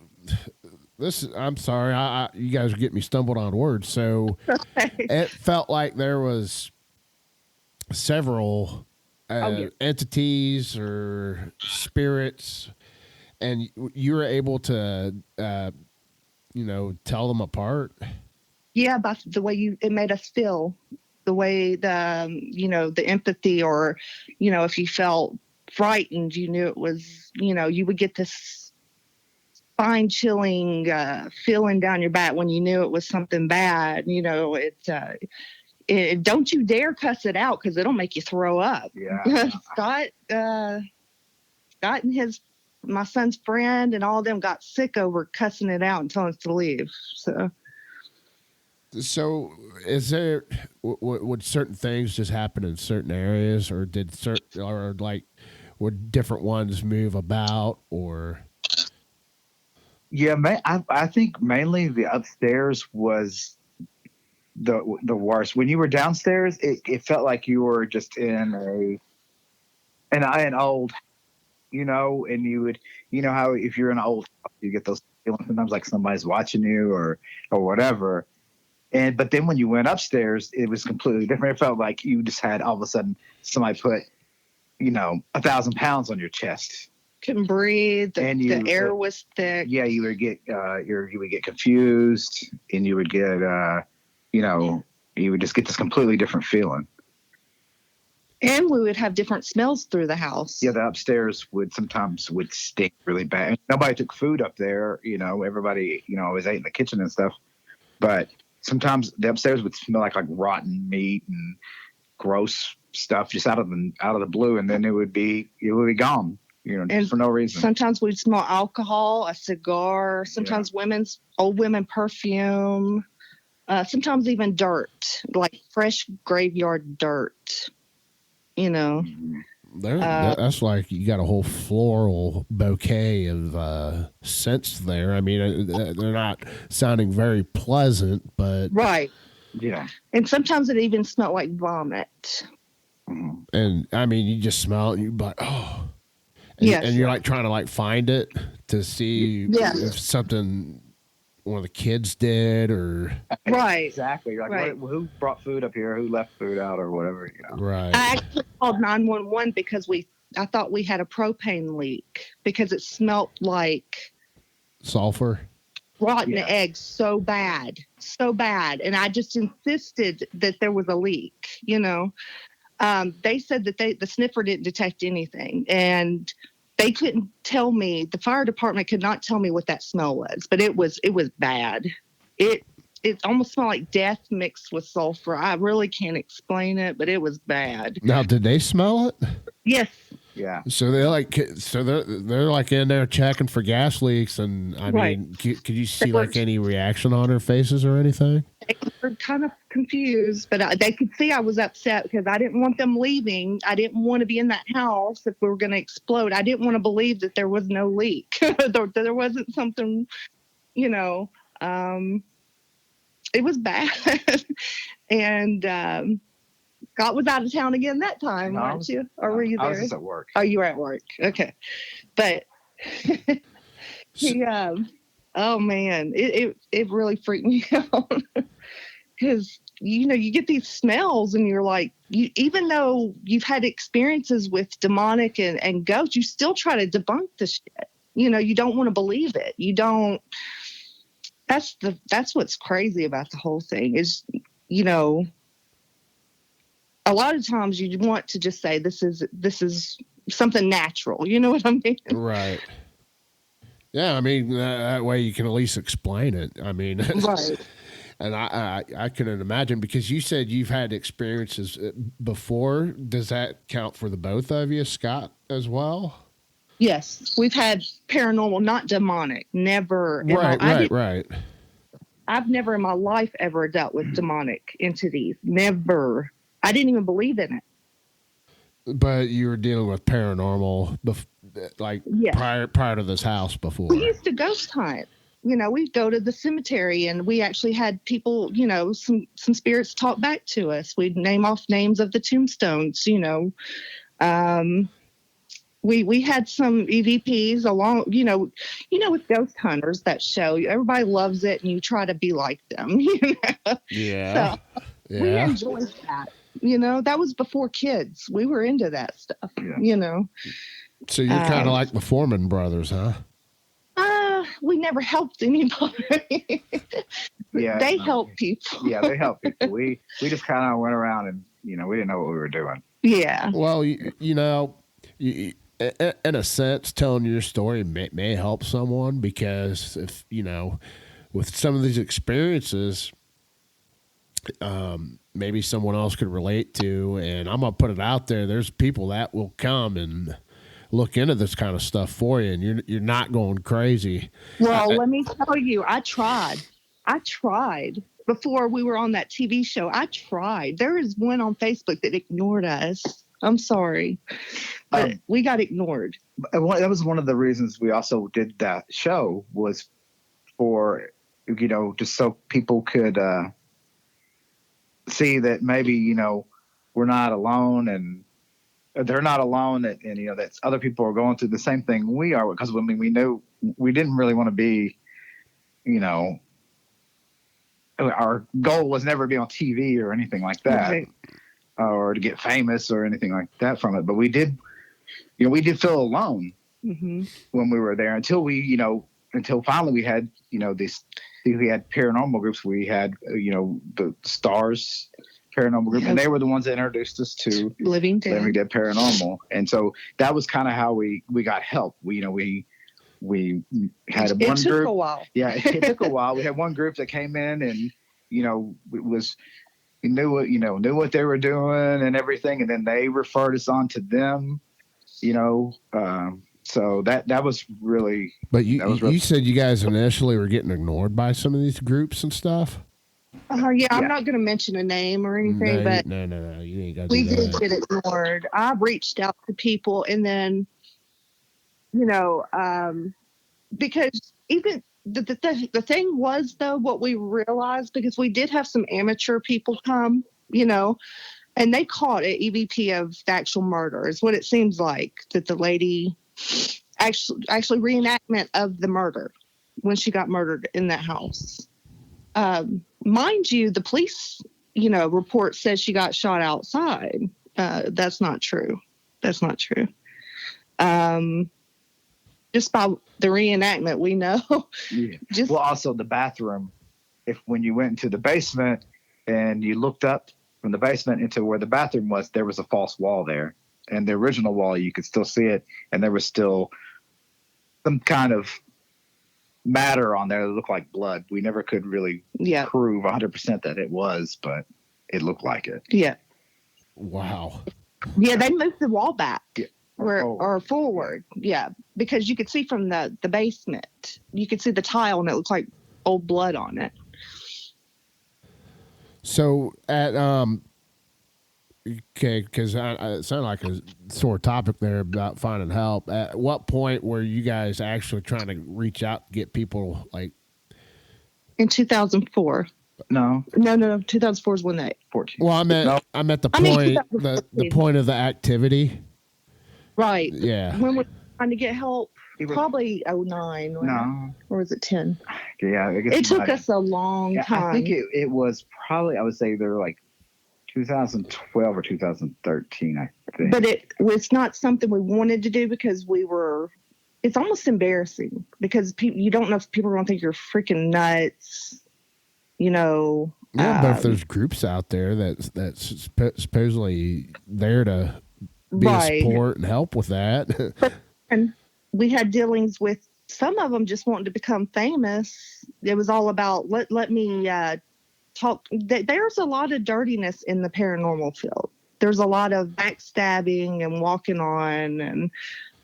I'm sorry. You guys are getting me stumbled on words. So it felt like there was several entities or spirits, and you were able to, tell them apart. Yeah, by the way it made us feel, the way the empathy, or if you felt frightened, you knew it was, you would get this spine chilling feeling down your back when you knew it was something bad. Don't you dare cuss it out because it'll make you throw up. Yeah. Scott and my son's friend and all of them got sick over cussing it out and telling us to leave. So, is there would certain things just happen in certain areas, or would different ones move about, or? Yeah, I think mainly the upstairs was the worst. When you were downstairs, it felt like you were just in an old, and you would, how if you're in an old house, you get those feelings sometimes like somebody's watching you or whatever. But then when you went upstairs, it was completely different. It felt like you just had all of a sudden somebody put, 1,000 pounds on your chest. Couldn't breathe. The air was thick. Yeah, you would get you would get confused, and you would get you would just get this completely different feeling. And we would have different smells through the house. Yeah, the upstairs would sometimes stink really bad. Nobody took food up there. Everybody always ate in the kitchen and stuff, but sometimes the upstairs would smell like rotten meat and gross stuff just out of the blue, and then it would be gone, just for no reason. Sometimes we'd smell alcohol, a cigar, sometimes old women perfume, sometimes even dirt, like fresh graveyard dirt. That's like you got a whole floral bouquet of scents there. I mean, they're not sounding very pleasant, but right. Yeah. And sometimes it even smelled like vomit. And I mean, you just smell it, and you're like, oh, and you're like trying to find it to see if something one of the kids did, or right. Exactly. You're like, who brought food up here? Who left food out, or whatever? Right. I actually called 911 because I thought we had a propane leak because it smelled like sulfur, rotten eggs, so bad, and I just insisted that there was a leak. They said that the sniffer didn't detect anything, and they couldn't tell me. The fire department could not tell me what that smell was, but it was bad. It almost smelled like death mixed with sulfur. I really can't explain it, but it was bad. Now, did they smell it? Yes. Yeah. So they're like in there checking for gas leaks, and I mean, could you see any reaction on their faces or anything? They were kind of confused, but they could see I was upset because I didn't want them leaving. I didn't want to be in that house if we were going to explode. I didn't want to believe that there was no leak. there wasn't something, it was bad. And Scott was out of town again that time, weren't you? Or were you there? I was just at work. Oh, you were at work. Okay. But he, oh man, it really freaked me out because, you get these smells and you're like, even though you've had experiences with demonic and ghosts, you still try to debunk the shit. You don't want to believe it. You don't. That's what's crazy about the whole thing is, a lot of times you want to just say this is something natural. You know what I mean? Right. Yeah, I mean that way you can at least explain it. I mean, Right. and I couldn't imagine because you said you've had experiences before. Does that count for the both of you, Scott, as well? Yes, we've had paranormal, not demonic. Never in my Right. I've never in my life ever dealt with demonic entities. Never. I didn't even believe in it. But you were dealing with paranormal, like Yeah. prior to this house before. We used to ghost hunt. We'd go to the cemetery and we actually had people, some spirits talk back to us. We'd name off names of the tombstones, we had some EVPs along, with ghost hunters, that show. Everybody loves it and you try to be like them, Yeah. So we enjoyed that. That was before kids. We were into that stuff, So you're kind of like the Foreman brothers, huh? We never helped anybody. Yeah, they helped people. Yeah, they helped people. We just kind of went around and we didn't know what we were doing. Yeah. Well, in a sense, telling your story may help someone because if with some of these experiences, maybe someone else could relate to. And I'm gonna put it out there. There's people that will come and look into this kind of stuff for you, and you're not going crazy. Well, let me tell you, I tried before we were on that TV show. I tried. There is one on Facebook that ignored us. I'm sorry, but we got ignored. That was one of the reasons we also did that show, was for, just so people could see that maybe, we're not alone and they're not alone, and that other people are going through the same thing we are, because we knew we didn't really want to be, our goal was never to be on TV or anything like that. Right. Or to get famous or anything like that from it. But we did feel alone mm-hmm. when we were there until finally we had, we had paranormal groups. We had, the Stars paranormal group, and they were the ones that introduced us to Living Dead Paranormal. And so that was kind of how we got help. We had one group. It took a while. Yeah, it took a while. We had one group that came in and, we knew what they were doing and everything, and then they referred us on to them, so that was really. But you said you guys initially were getting ignored by some of these groups and stuff. Yeah, I'm not going to mention a name or anything, but no, you ain't got to. We did get ignored. I reached out to people, and then, because even. The thing was, though, what we realized, because we did have some amateur people come, and they caught an EVP of the actual murder, is what it seems like, that the lady actually reenactment of the murder when she got murdered in that house. Mind you, the police, report says she got shot outside. That's not true. Just by the reenactment, we know. Yeah. Well, also the bathroom. When you went into the basement and you looked up from the basement into where the bathroom was, there was a false wall there. And the original wall, you could still see it. And there was still some kind of matter on there that looked like blood. We never could really prove 100% that it was, but it looked like it. Yeah. Wow. Yeah, they moved the wall back. Yeah. Or forward, yeah, because you could see from the basement, you could see the tile, and it looked like old blood on it. So at okay, because it sounded like a sore topic there about finding help. At what point were you guys actually trying to reach out to get people like? In 2004. No. 2004 is when they 14. Well, I'm at the point the point of the activity. Right. Yeah. When we're trying to get help, probably 09. No. Or was it 10? Yeah, I guess it took us a long time. I think it was probably, I would say they're like 2012 or 2013, I think. But it was not something we wanted to do because it's almost embarrassing because you don't know if people are going to think you're freaking nuts, Yeah, but if there's groups out there that's supposedly there to be a support and help with that. And we had dealings with some of them just wanted to become famous. It was all about let me talk. There's a lot of dirtiness in the paranormal field. There's a lot of backstabbing and walking on and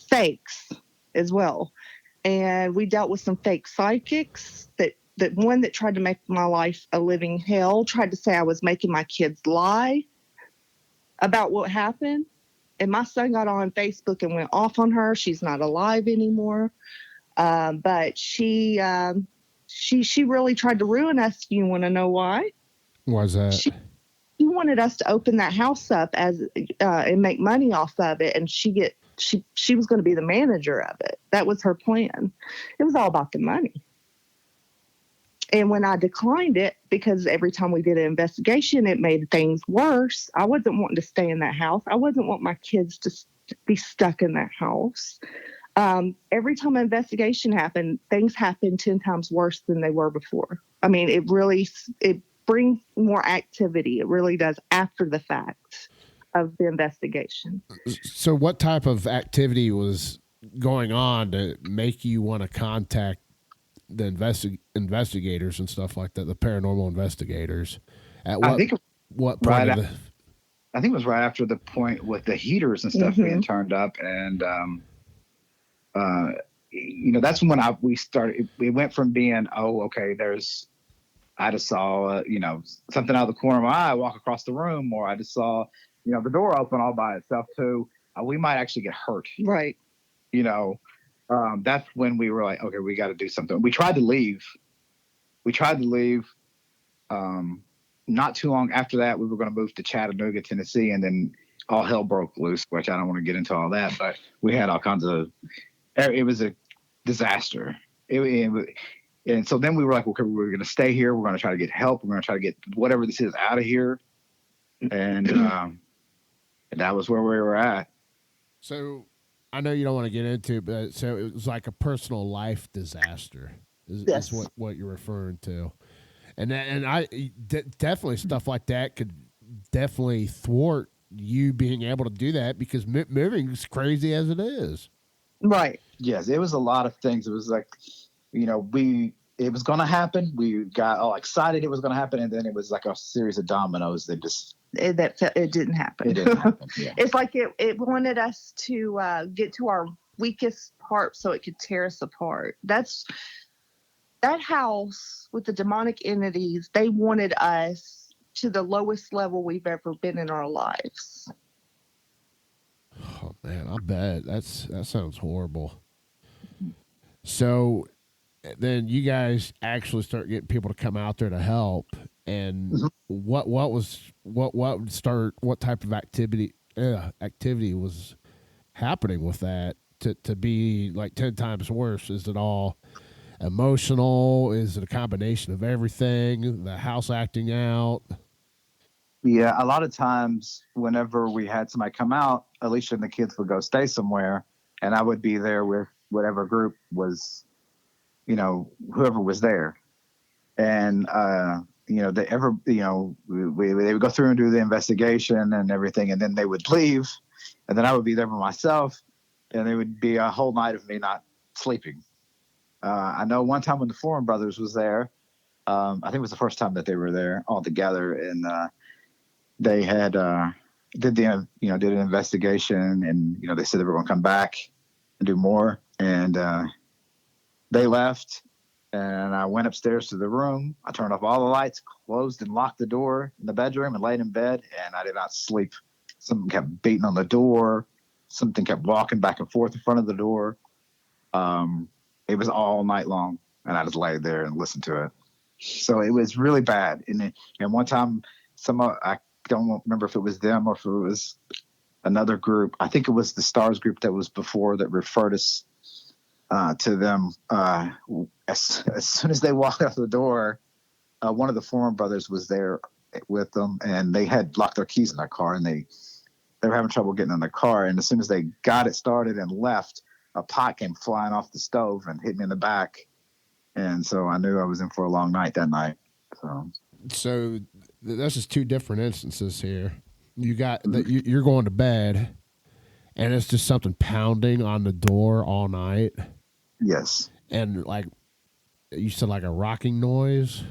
fakes as well. And we dealt with some fake psychics that one that tried to make my life a living hell, tried to say I was making my kids lie about what happened. And my son got on Facebook and went off on her. She's not alive anymore. But she really tried to ruin us. You want to know why? Why's that? She wanted us to open that house up as and make money off of it, and she was going to be the manager of it. That was her plan. It was all about the money. And when I declined it, because every time we did an investigation, it made things worse. I wasn't wanting to stay in that house. I wasn't wanting my kids to be stuck in that house. Every time an investigation happened, things happened 10 times worse than they were before. I mean, it brings more activity. It really does after the fact of the investigation. So what type of activity was going on to make you want to contact the investigators and stuff like that, the paranormal investigators? At what, I think what point right of the... I think it was right after the point with the heaters and stuff being turned up, and that's when we started. We went from being, I just saw something out of the corner of my eye walk across the room, or I just saw the door open all by itself, to we might actually get hurt. Right. That's when we were like, okay, we got to do something. We tried to leave. Not too long after that, we were going to move to Chattanooga, Tennessee, and then all hell broke loose, which I don't want to get into all that, but we had all kinds of, it was a disaster. And so then we were like, okay, we're going to stay here. We're going to try to get help. We're going to try to get whatever this is out of here. And that was where we were at. So I know you don't want to get into it, but so it was like a personal life disaster is what you're referring to. And definitely stuff like that could definitely thwart you being able to do that, because moving is crazy as it is. Right. Yes, it was a lot of things. It was like, it was going to happen. We got all excited it was going to happen, and then it was like a series of dominoes that just... It didn't happen. It didn't happen, yeah. It's like it wanted us to get to our weakest part so it could tear us apart. That house with the demonic entities, they wanted us to the lowest level we've ever been in our lives. Oh man, I bet that sounds horrible. So then you guys actually start getting people to come out there to help, and what type of activity was happening with that to be like 10 times worse? Is it all emotional? Is it a combination of everything? The house acting out? Yeah, a lot of times whenever we had somebody come out, Alicia and the kids would go stay somewhere, and I would be there with whatever group was, whoever was there. And, they would go through and do the investigation and everything, and then they would leave, and then I would be there by myself, and it would be a whole night of me not sleeping. I know one time when the Foreman brothers was there, I think it was the first time that they were there all together, and they had did an investigation, and they said they were going to come back and do more, and they left, and I went upstairs to the room. I turned off all the lights, closed and locked the door in the bedroom, and laid in bed, and I did not sleep. Something kept beating on the door. Something kept walking back and forth in front of the door. It was all night long, and I just laid there and listened to it. So it was really bad. And one time, I don't remember if it was them or if it was another group. I think it was the Stars group that was before that referred us to them. As soon as they walked out the door, one of the Foreman brothers was there with them, and they had locked their keys in their car, and they were having trouble getting in the car. And as soon as they got it started and left, a pot came flying off the stove and hit me in the back. And so I knew I was in for a long night that night. So that's just two different instances here. You got that you're going to bed, and it's just something pounding on the door all night. Yes. And like you said, like a rocking noise.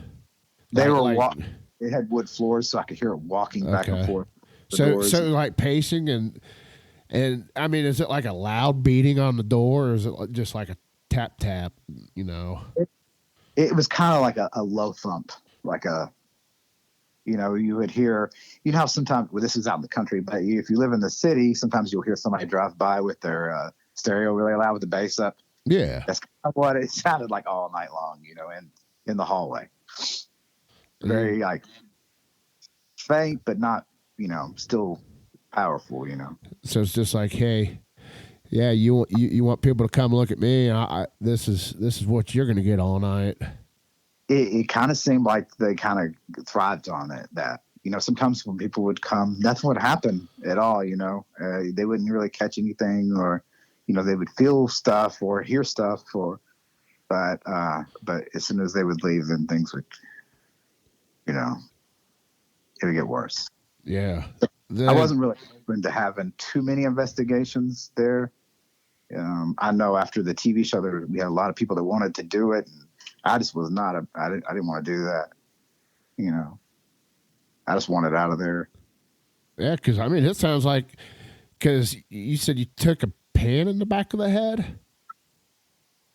They were like They had wood floors, so I could hear it walking back and okay. forth. The So doors. like pacing and I mean, is it like a loud beating on the door, or is it just like a tap tap? You know. It was kind of like a low thump, like a, you would hear, how sometimes, well, this is out in the country, but if you live in the city, sometimes you'll hear somebody drive by with their stereo really loud with the bass up. Yeah. That's kind of what it sounded like all night long, in the hallway. Very like faint, but not, still powerful, So it's just like, hey, yeah, you want people to come look at me. This is what you're going to get all night. It kind of seemed like they kind of thrived on it. That sometimes when people would come, nothing would happen at all. They wouldn't really catch anything, or they would feel stuff or hear stuff, but as soon as they would leave, then things would, it would get worse. Yeah, I wasn't really open to having too many investigations there. I know after the TV show, we had a lot of people that wanted to do it. And I just was not. I didn't want to do that. I just wanted out of there. Yeah, because I mean, it sounds like because you said you took a pan in the back of the head.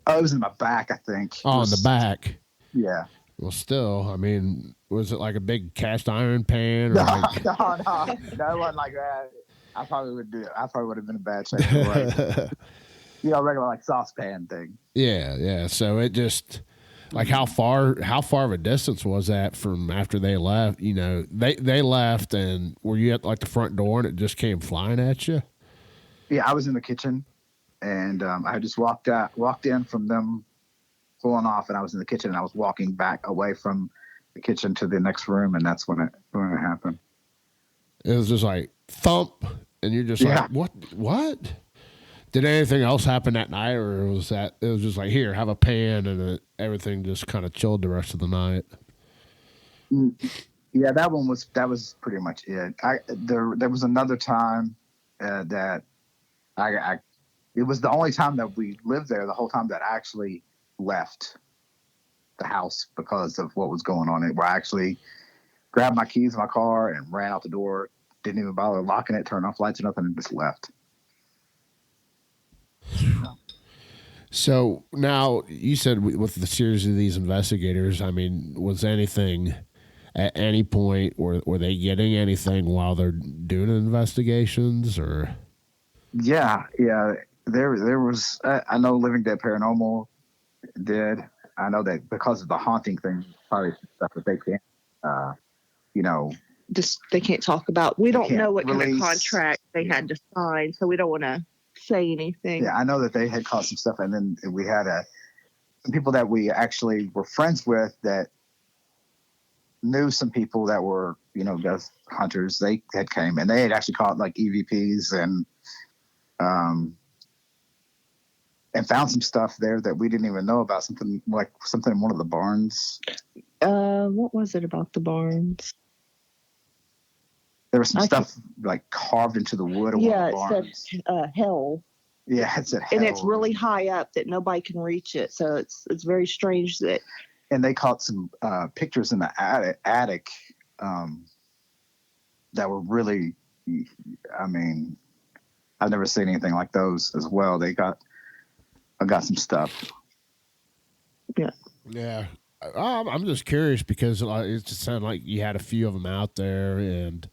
Oh, it was in my back, I think. Oh, in the back. Yeah. Well, still, I mean, was it like a big cast iron pan? Or No, like... no, it wasn't like that. I probably would do it. I probably would have been in bad shape. Right? Regular like saucepan thing. Yeah. So it just like how far of a distance was that from after they left? They left, and were you at like the front door and it just came flying at you? Yeah, I was in the kitchen, and I just walked in from them pulling off, and I was in the kitchen, and I was walking back away from the kitchen to the next room, and that's when it happened. It was just like thump, and you're just like, what? Did anything else happen that night, or it was just like, here, have a pan, and everything just kind of chilled the rest of the night? Yeah, that was pretty much it. There was another time that it was the only time that we lived there, the whole time that I actually left the house because of what was going on. Where I actually grabbed my keys in my car and ran out the door, didn't even bother locking it, turned off lights or nothing, and just left. So now you said with the series of these investigators, I mean, was anything at any point, were they getting anything while they're doing investigations, or? Yeah. There was. I know Living Dead Paranormal did. I know that because of the haunting thing, probably stuff that they can't. Just they can't talk about. We don't know what kind of release. contract they had to sign, so we don't want to say anything. Yeah, I know that they had caught some stuff, and then we had some people that we actually were friends with that knew some people that were, ghost hunters. They had came, and they had actually caught like EVPs and found some stuff there that we didn't even know about. Something in one of the barns. What was it about the barns? There was some stuff like carved into the wood of one of the barns. It said hell. Yeah, it said hell. And it's really high up that nobody can reach it. So it's very strange that. And they caught some pictures in the attic that were really, I mean, I've never seen anything like those as well. I got some stuff. Yeah. I'm just curious because it just sounded like you had a few of them out there, and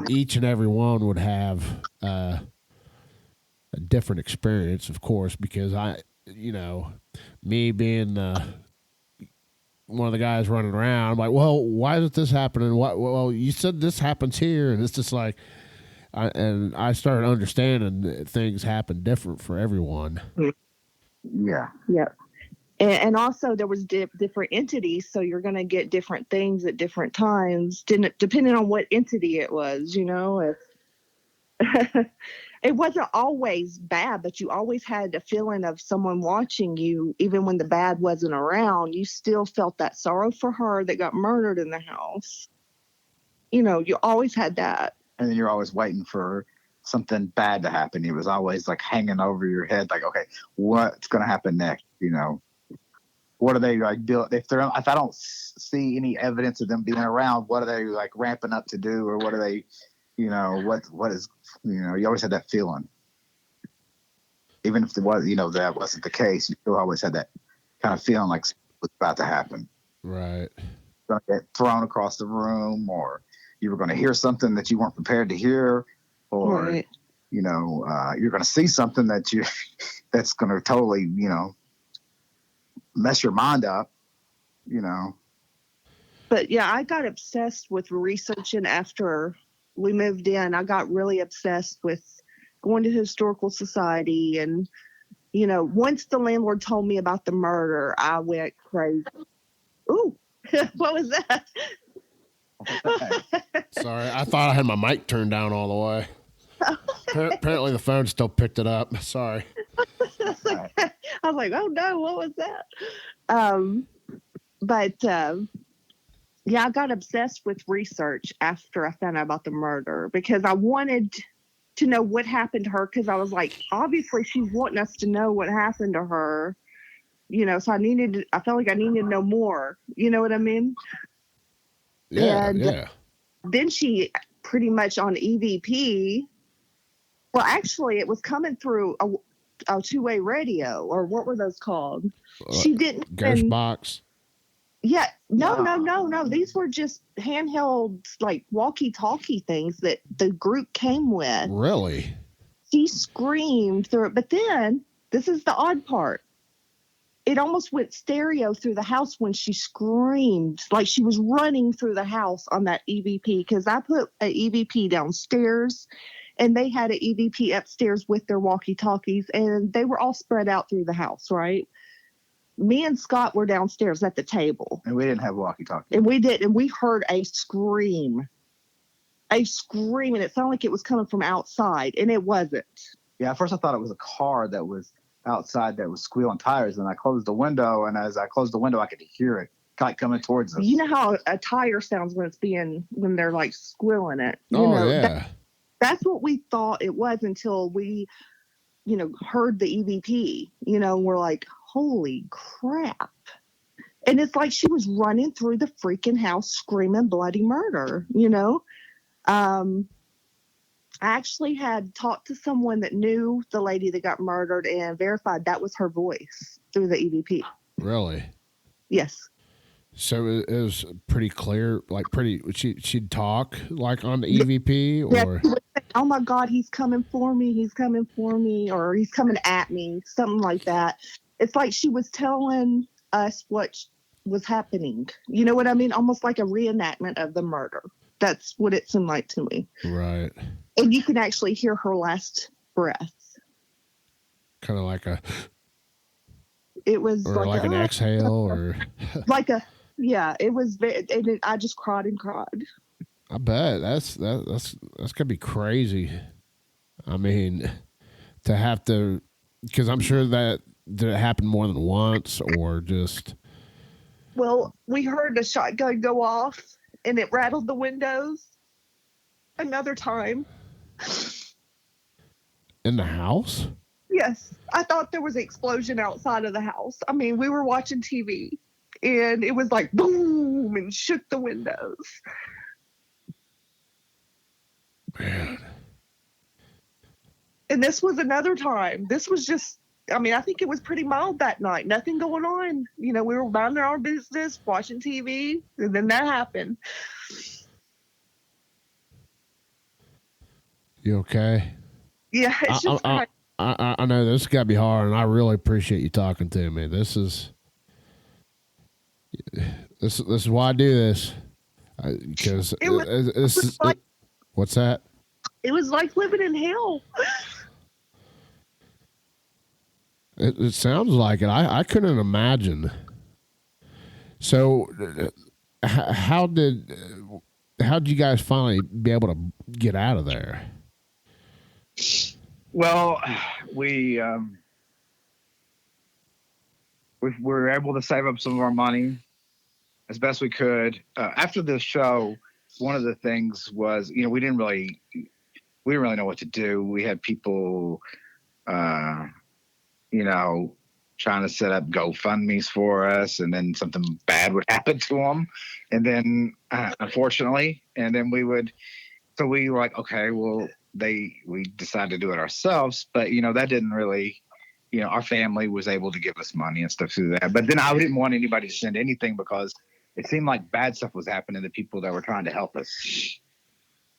each and every one would have a different experience, of course, because me being one of the guys running around, I'm like, well, why is this happening? Well, you said this happens here, and it's just like, I started understanding that things happen different for everyone. Yeah. Yeah. And also there was different entities, so you're going to get different things at different times, depending on what entity it was. It wasn't always bad, but you always had a feeling of someone watching you, even when the bad wasn't around. You still felt that sorrow for her that got murdered in the house. You always had that. And then you're always waiting for something bad to happen. It was always like hanging over your head, like, okay, what's going to happen next? What are they like? If I don't see any evidence of them being around, what are they like ramping up to do, or what are they, what is, you always had that feeling, even if it was, that wasn't the case. You still always had that kind of feeling like what's about to happen. Right. Going to get thrown across the room, or you were going to hear something that you weren't prepared to hear, or Right. you're going to see something that's going to totally, mess your mind up, But yeah, I got obsessed with researching after we moved in. I got really obsessed with going to historical society, and once the landlord told me about the murder, I went crazy. Ooh, what was that? Sorry, I thought I had my mic turned down all the way. Apparently, the phone still picked it up. Sorry. I was like, oh no, what was that? But yeah, I got obsessed with research after I found out about the murder, because I wanted to know what happened to her, because I was like, obviously she's wanting us to know what happened to her, so I felt like I needed to know more. You know what I mean? Yeah, And yeah. then she pretty much on EVP. Well, actually, it was coming through a two-way radio, or what were those called? She didn't Ghost even, box. yeah, no. These were just handheld, like walkie-talkie things that the group came with. Really? She screamed through it, but then this is the odd part. It almost went stereo through the house when she screamed, like she was running through the house on that EVP, because I put an EVP downstairs and they had an EVP upstairs with their walkie-talkies, and they were all spread out through the house, right? Me and Scott were downstairs at the table. And we didn't have walkie-talkie. And we did, and we heard a scream. And it sounded like it was coming from outside, and it wasn't. Yeah, at first I thought it was a car that was outside that was squealing tires, and I closed the window, and as I closed the window, I could hear it coming towards us. You know how a tire sounds when they're like squealing it. Yeah. That's what we thought it was until we, heard the EVP. We're like, holy crap. And it's like she was running through the freaking house screaming bloody murder, I actually had talked to someone that knew the lady that got murdered and verified that was her voice through the EVP. Really? Yes. So it was pretty clear, like she'd talk like on the EVP, or Yeah, oh my God, he's coming for me, or he's coming at me, something like that. It's like she was telling us what was happening. You know what I mean? Almost like a reenactment of the murder. That's what it seemed like to me. Right. And you can actually hear her last breath. Kind of like It was like an exhale, or like a, yeah, it was I just cried and cried. I bet that's gonna be crazy. I mean, to have to, because I'm sure that did it happen more than once, or just. Well, we heard a shotgun go off and it rattled the windows another time. In the house? Yes. I thought there was an explosion outside of the house. I mean, we were watching TV and it was like boom and shook the windows. Man. And this was another time. This was just, I mean, I think it was pretty mild that night. Nothing going on. We were minding our business, watching TV, and then that happened. You okay? Yeah, it's just I know this has got to be hard, and I really appreciate you talking to me. This is why I do this, because what's that? It was like living in hell. It sounds like it. I couldn't imagine. So, how did you guys finally be able to get out of there? Well, we were able to save up some of our money as best we could. After the show, one of the things was, we didn't really we didn't really know what to do. We had people, you know, trying to set up GoFundMe's for us, and then something bad would happen to them. And then, unfortunately, and then we were like, okay, well, we decided to do it ourselves. But, you know, that didn't really, you know, our family was able to give us money and stuff through that. But then I didn't want anybody to send anything because it seemed like bad stuff was happening to people that were trying to help us.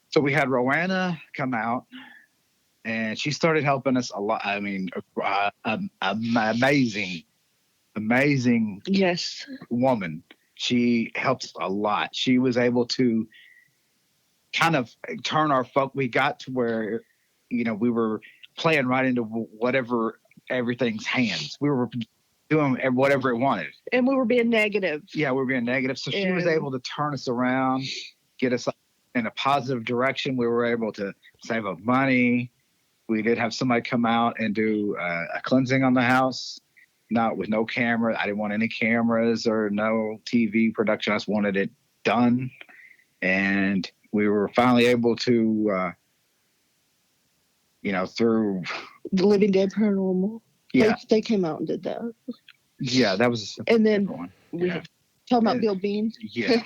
So we had Rowanna come out, and she started helping us a lot. I mean, amazing Yes. woman. She helps a lot. She was able to kind of turn our folk. We got to where, you know, we were playing right into whatever everything's hands. We were doing whatever it wanted. And we were being negative. Yeah, we were being negative. So she was able to turn us around, get us in a positive direction. We were able to save up money. We did have somebody come out and do a cleansing on the house, not with no camera. I didn't want any cameras or no TV production. I just wanted it done. And we were finally able to, you know, through The Living Dead Paranormal. Yeah. They came out and did that. Yeah, that was And then one. we Yeah. talking about Bill Bean. Yeah.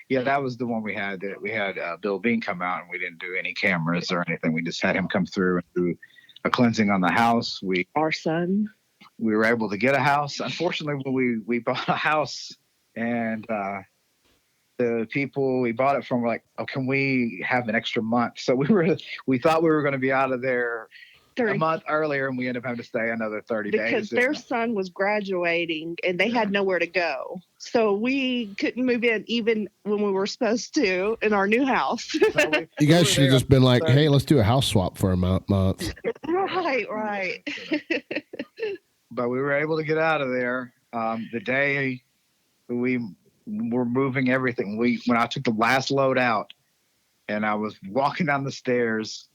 Yeah, that was the one we had. We had Bill Bean come out, and we didn't do any cameras or anything. We just had him come through and do a cleansing on the house. Our son. We were able to get a house. Unfortunately, when we bought a house, and the people we bought it from were like, "Oh, can we have an extra month?" So we thought we were going to be out of there a month earlier, and we ended up having to stay another 30 days. Because their son was graduating, and they had nowhere to go. So we couldn't move in even when we were supposed to in our new house. You guys should have just been like, hey, let's do a house swap for a month. Right. But we were able to get out of there. The day we were moving everything, when I took the last load out and I was walking down the stairs,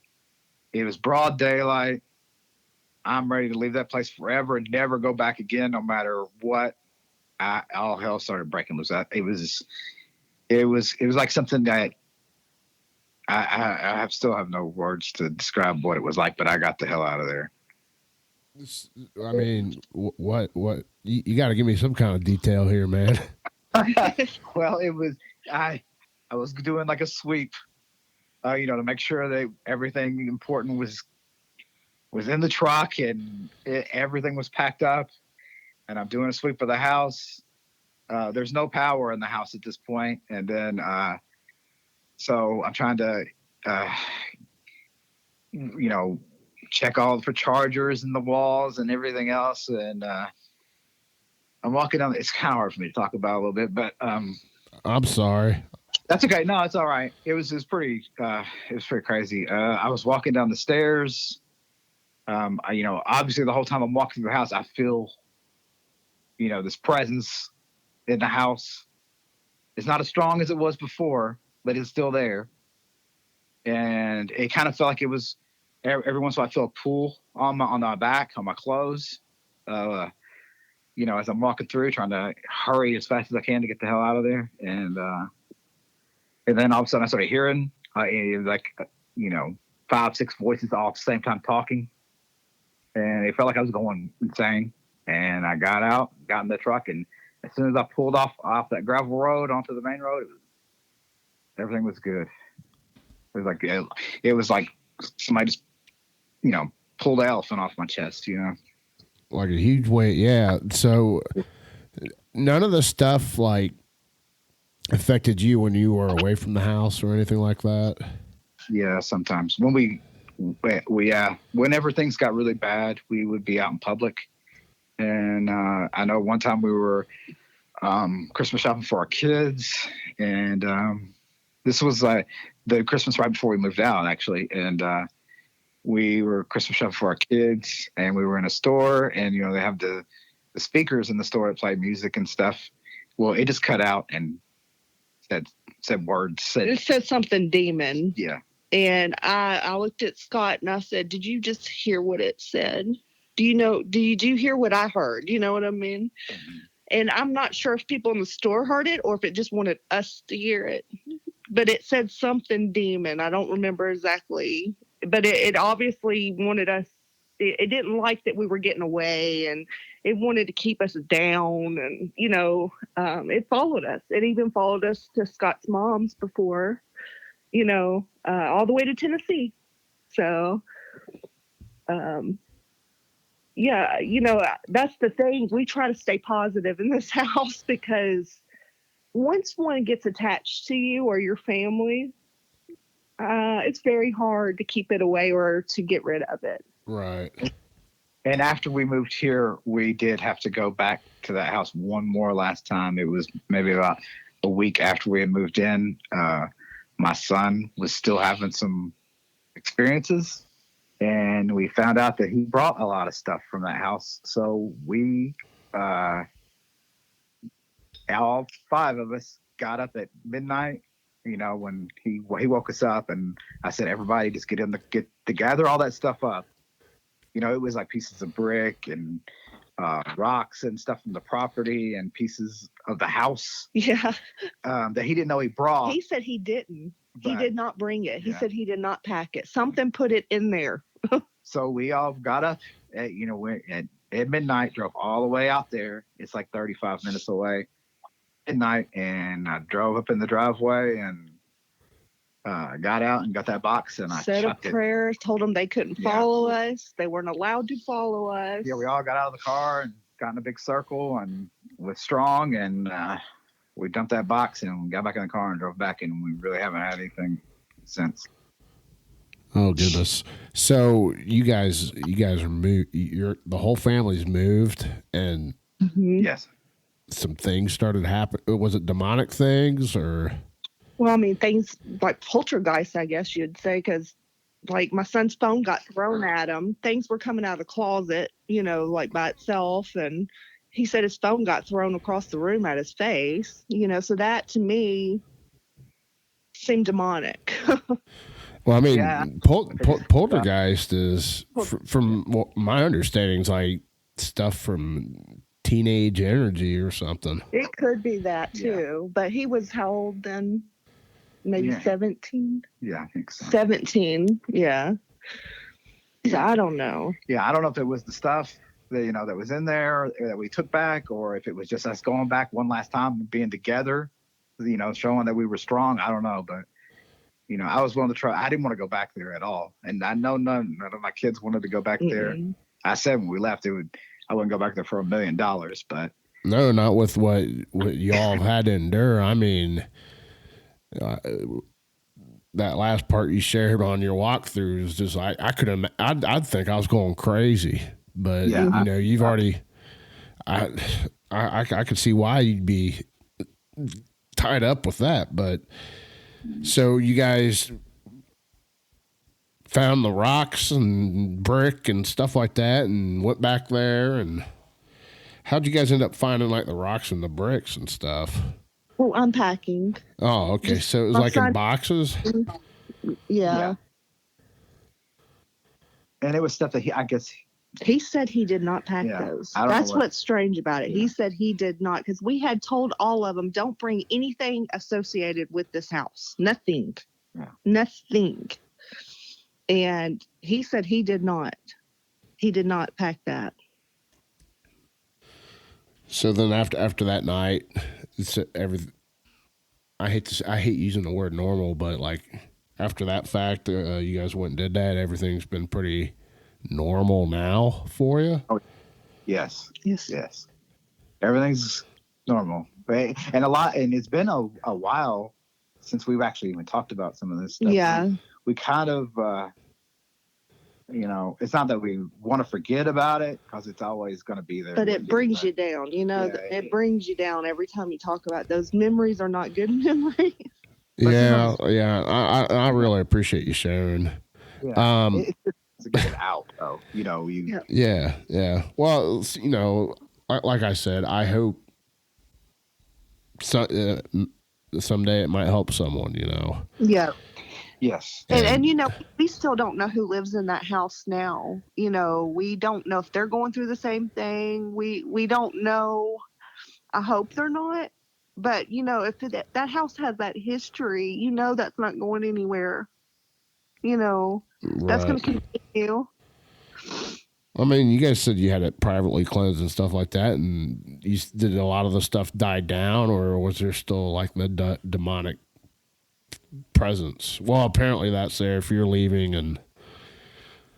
it was broad daylight. I'm ready to leave that place forever and never go back again, no matter what. All hell started breaking loose. It was like something that I still have no words to describe what it was like, but I got the hell out of there. I mean, what? You got to give me some kind of detail here, man. Well, I was doing like a sweep, you know, to make sure that everything important was in the truck and everything was packed up. And I'm doing a sweep of the house. There's no power in the house at this point. And then, so I'm trying to, you know, check all for chargers in the walls and everything else. And I'm walking down. It's kind of hard for me to talk about a little bit, but I'm sorry. That's okay. No, it's all right. It was pretty crazy. I was walking down the stairs. You know, obviously the whole time I'm walking through the house, I feel, you know, this presence in the house. It's not as strong as it was before, but it's still there. And it kind of felt like it was every once in a while I feel a pull on my back, on my clothes. You know, as I'm walking through, trying to hurry as fast as I can to get the hell out of there. And then all of a sudden I started hearing like, you know, 5-6 voices all at the same time talking. And it felt like I was going insane. And I got out, got in the truck, and as soon as I pulled off that gravel road onto the main road, everything was good. It was like somebody just, you know, pulled an elephant off my chest, you know. Like a huge weight, yeah. So none of the stuff like affected you when you were away from the house or anything like that? Yeah, sometimes when whenever things got really bad, we would be out in public. And I know one time we were Christmas shopping for our kids, and this was the Christmas right before we moved out, actually. And we were Christmas shopping for our kids, and we were in a store, and you know they have the speakers in the store that play music and stuff. Well, it just cut out and said words. It said something demon. Yeah. And I looked at Scott and I said, "Did you just hear what it said? Did you hear what I heard? You know what I mean?" Mm-hmm. And I'm not sure if people in the store heard it or if it just wanted us to hear it. But it said something demon. I don't remember exactly. but it obviously wanted us. It didn't like that we were getting away, and it wanted to keep us down. And it followed us. It even followed us to Scott's mom's before, all the way to Tennessee. So, yeah, that's the thing. We try to stay positive in this house because once one gets attached to you or your family, it's very hard to keep it away or to get rid of it. Right. And after we moved here, we did have to go back to that house one more last time. It was maybe about a week after we had moved in. My son was still having some experiences, and we found out that he brought a lot of stuff from that house. So we, all 5 of us, got up at midnight. When he woke us up, and I said, "Everybody, just get to gather all that stuff up." It was like pieces of brick and rocks and stuff from the property and pieces of the house. Yeah. That he didn't know he brought. He said he didn't. He did not bring it. He Yeah. said he did not pack it. Something put it in there. So we all got up at midnight, drove all the way out there. It's like 35 minutes away. Midnight, and I drove up in the driveway and got out and got that box, and I said a chucked it. prayer, told them they couldn't follow us. They weren't allowed to follow us. Yeah, we all got out of the car and got in a big circle and with Strong, and we dumped that box and got back in the car and drove back, and we really haven't had anything since. Oh goodness! So you guys are moved. The whole family's moved, and Yes. some things started happening. Was it demonic things or? Well, I mean, things like poltergeist, I guess you'd say, because like my son's phone got thrown at him. Things were coming out of the closet, like by itself. And he said his phone got thrown across the room at his face, so that to me seemed demonic. Well, I mean, Yeah. poltergeist is, from my understanding, is like stuff from teenage energy or something. It could be that too, but he was how old then? Maybe 17? Yeah, I think so. 17, yeah. So I don't know. Yeah, I don't know if it was the stuff that that was in there that we took back, or if it was just us going back one last time and being together, showing that we were strong. I don't know, but I was willing to try. I didn't want to go back there at all, and I know none of my kids wanted to go back there. I said when we left, I wouldn't go back there for $1 million, but no, not with what y'all have had to endure. I mean, that last part you shared on your walkthrough is just I'd think I was going crazy, but you've already. I could see why you'd be tied up with that, but so you guys found the rocks and brick and stuff like that and went back there, and how'd you guys end up finding like the rocks and the bricks and stuff? Well, unpacking. Oh, okay. So it was like in boxes? Yeah. And it was stuff that he said he did not pack those. That's what's strange about it. Yeah. He said he did not, because we had told all of them, don't bring anything associated with this house. Nothing. Yeah. Nothing. And he said he did not. He did not pack that. So then after that night, I hate using the word normal, but like after that fact, you guys went and did that. Everything's been pretty normal now for you. Oh, yes. Everything's normal, right? And it's been a while since we've actually even talked about some of this stuff. Yeah. We kind of, it's not that we want to forget about it because it's always going to be there. But it brings you down, it brings you down every time you talk about it. Those memories are not good memories. Yeah. I really appreciate you sharing. Yeah. It's to get it out, though. Yeah. Well, like I said, I hope someday it might help someone, Yeah. Yes. And we still don't know who lives in that house now. We don't know if they're going through the same thing. We don't know. I hope they're not. But, if that house has that history, that's not going anywhere. You know, that's going Right. to continue. I mean, you guys said you had it privately cleansed and stuff like that, and did a lot of the stuff die down, or was there still like the demonic presence? Well, apparently that's there if you're leaving, and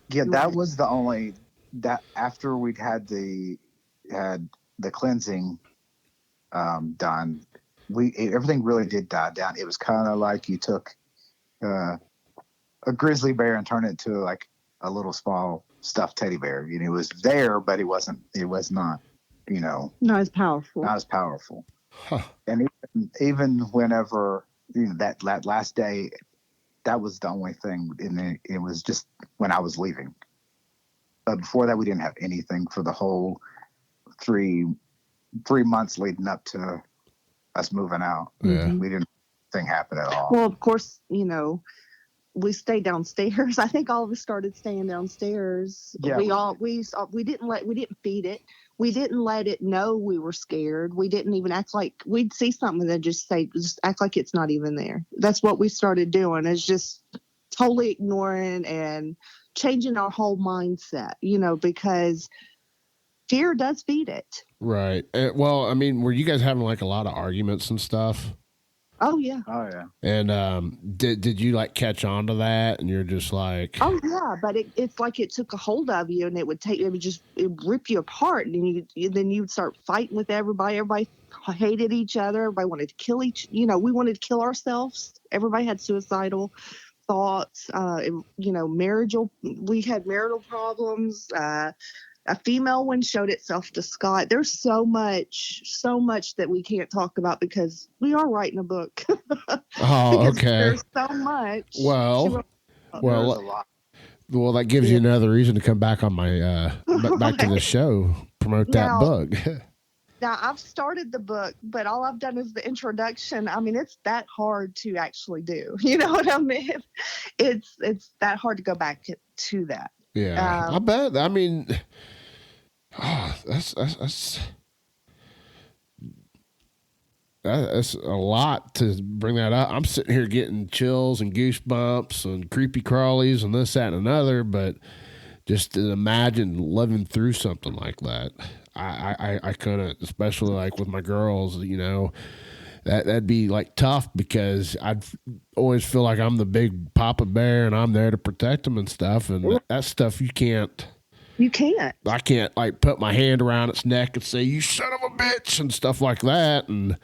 Yeah, that Right. was the only that after we'd had the cleansing done, everything really did die down. It was kind of like you took a grizzly bear and turned it into like a little small stuffed teddy bear. You know, it was there, but it was not, you know, Not as powerful. not as powerful. huh, And even whenever, you know, that last day, that was the only thing, and it was just when I was leaving. But before that, we didn't have anything for the whole 3 months leading up to us moving out. yeah, Mhm. We didn't think happen at all. Well, of course, you know, we stayed downstairs. I think all of us started staying downstairs. Yeah, We didn't feed it. We didn't let it know we were scared. We didn't even act like we'd see something and then just act like it's not even there. That's what we started doing, is just totally ignoring and changing our whole mindset, you know, because fear does feed it. right. Well, I mean, were you guys having like a lot of arguments and stuff? Oh yeah. Oh yeah. And did you like catch on to that, and you're just like, Oh yeah, but it's like it took a hold of you, and it would rip you apart, and then you'd start fighting with everybody. Everybody hated each other. Everybody wanted to kill we wanted to kill ourselves. Everybody had suicidal thoughts. We had marital problems. A female one showed itself to Scott. There's so much that we can't talk about because we are writing a book. oh, Because okay, there's so much. well, to- There's well, a lot. well, that gives you another reason to come back on my back to the Right. show, promote that Now- book. Now, I've started the book, but all I've done is the introduction. I mean, it's that hard to actually do. You know what I mean? It's that hard to go back to that. Yeah, I bet. I mean, that's a lot to bring that up. I'm sitting here getting chills and goosebumps and creepy crawlies and this, that, and another. But just to imagine living through something like that, I couldn't, especially like with my girls. You know, that'd be like tough because I'd always feel like I'm the big Papa Bear and I'm there to protect them and stuff. And that stuff you can't. You can't. I can't like put my hand around its neck and say, "You son of a bitch," and stuff like that. And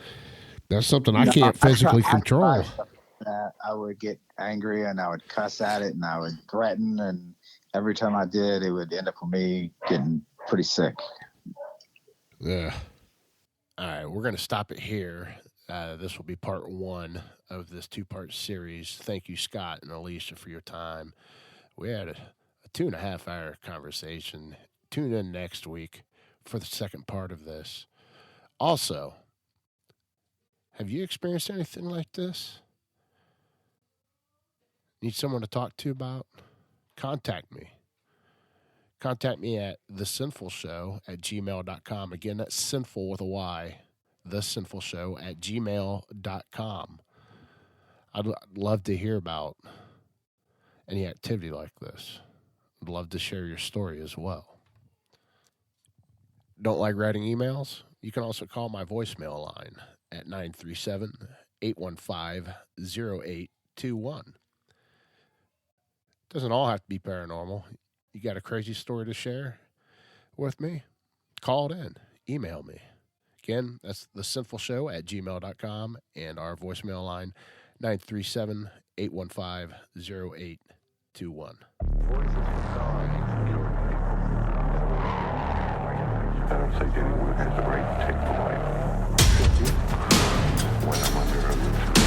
that's something I can't physically control. I would get angry and I would cuss at it and I would threaten, and every time I did, it would end up with me getting pretty sick. Yeah. All right, we're going to stop it here. This will be part 1 of this 2-part series. Thank you, Scott and Alicia, for your time. We had a 2.5-hour conversation. Tune in next week for the second part of this. Also, have you experienced anything like this? Need someone to talk to about? Contact me. Contact me at thesinfulshow@gmail.com. Again, that's sinful with a Y. thesinfulshow@gmail.com. I'd love to hear about any activity like this. I'd love to share your story as well. Don't like writing emails? You can also call my voicemail line at 937-815-0821. Doesn't all have to be paranormal. You got a crazy story to share with me? Call it in. Email me. Again, that's thesinfulshow@gmail.com and our voicemail line 937-815-0821. Voices inside your I don't say anyone has the right to take my life. When I'm under illusion.